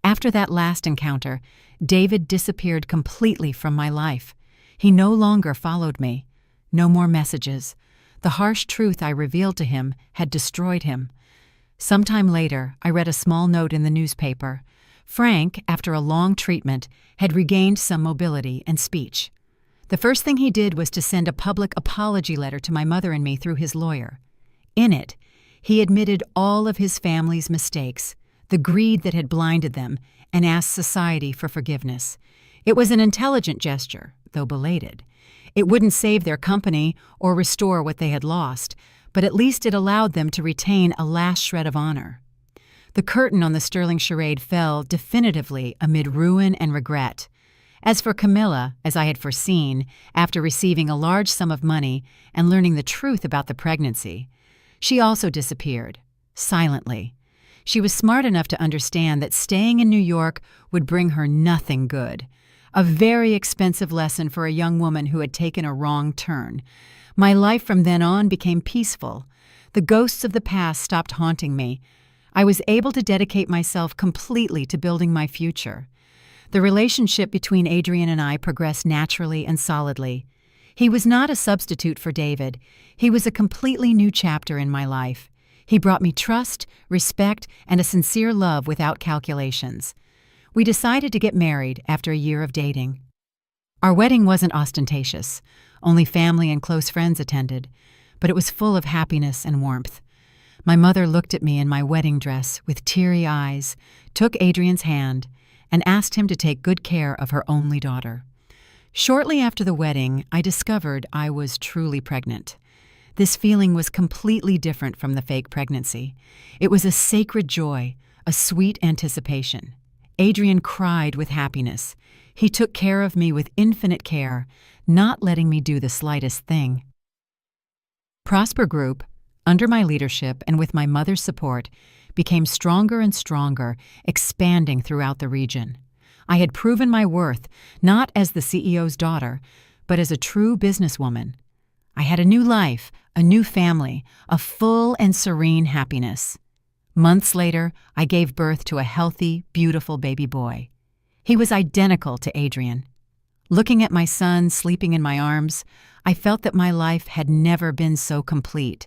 After that last encounter, David disappeared completely from my life. He no longer followed me. No more messages. The harsh truth I revealed to him had destroyed him. Sometime later, I read a small note in the newspaper. Frank, after a long treatment, had regained some mobility and speech. The first thing he did was to send a public apology letter to my mother and me through his lawyer. In it, he admitted all of his family's mistakes, the greed that had blinded them, and asked society for forgiveness. It was an intelligent gesture, though belated. It wouldn't save their company or restore what they had lost, but at least it allowed them to retain a last shred of honor. The curtain on the Sterling charade fell definitively amid ruin and regret. As for Camilla, as I had foreseen, after receiving a large sum of money and learning the truth about the pregnancy, she also disappeared, silently. She was smart enough to understand that staying in New York would bring her nothing good. A very expensive lesson for a young woman who had taken a wrong turn. My life from then on became peaceful. The ghosts of the past stopped haunting me. I was able to dedicate myself completely to building my future. The relationship between Adrian and I progressed naturally and solidly. He was not a substitute for David. He was a completely new chapter in my life. He brought me trust, respect, and a sincere love without calculations. We decided to get married after a year of dating. Our wedding wasn't ostentatious. Only family and close friends attended, but it was full of happiness and warmth. My mother looked at me in my wedding dress with teary eyes, took Adrian's hand, and asked him to take good care of her only daughter. Shortly after the wedding, I discovered I was truly pregnant. This feeling was completely different from the fake pregnancy. It was a sacred joy, a sweet anticipation. Adrian cried with happiness. He took care of me with infinite care, not letting me do the slightest thing. Prosper Group, under my leadership and with my mother's support, became stronger and stronger, expanding throughout the region. I had proven my worth, not as the CEO's daughter, but as a true businesswoman. I had a new life, a new family, a full and serene happiness. Months later, I gave birth to a healthy, beautiful baby boy. He was identical to Adrian. Looking at my son sleeping in my arms, I felt that my life had never been so complete.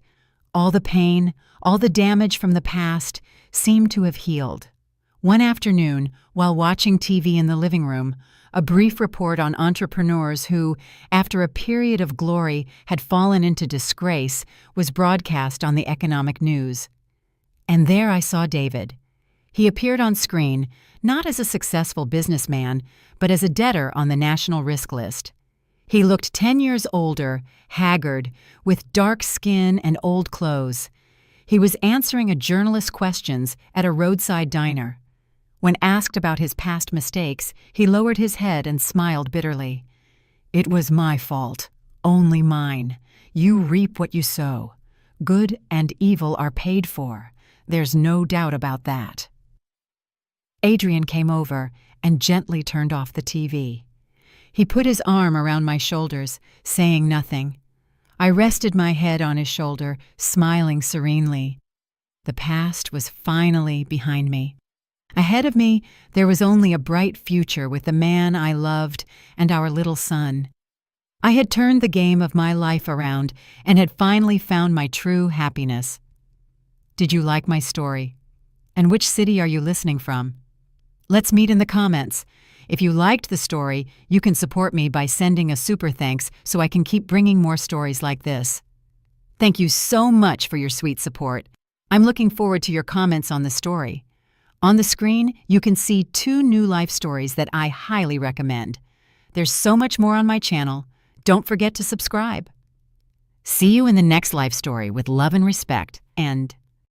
All the pain, all the damage from the past seemed to have healed. One afternoon, while watching TV in the living room, a brief report on entrepreneurs who, after a period of glory, had fallen into disgrace was broadcast on the economic news. And there I saw David. He appeared on screen, not as a successful businessman, but as a debtor on the national risk list. He looked 10 years older, haggard, with dark skin and old clothes. He was answering a journalist's questions at a roadside diner. When asked about his past mistakes, he lowered his head and smiled bitterly. "It was my fault, only mine. You reap what you sow. Good and evil are paid for. There's no doubt about that." Adrian came over and gently turned off the TV. He put his arm around my shoulders, saying nothing. I rested my head on his shoulder, smiling serenely. The past was finally behind me. Ahead of me, there was only a bright future with the man I loved and our little son. I had turned the game of my life around and had finally found my true happiness. Did you like my story? And which city are you listening from? Let's meet in the comments. If you liked the story, you can support me by sending a super thanks so I can keep bringing more stories like this. Thank you so much for your sweet support. I'm looking forward to your comments on the story. On the screen, you can see 2 new life stories that I highly recommend. There's so much more on my channel. Don't forget to subscribe. See you in the next life story with love and respect, and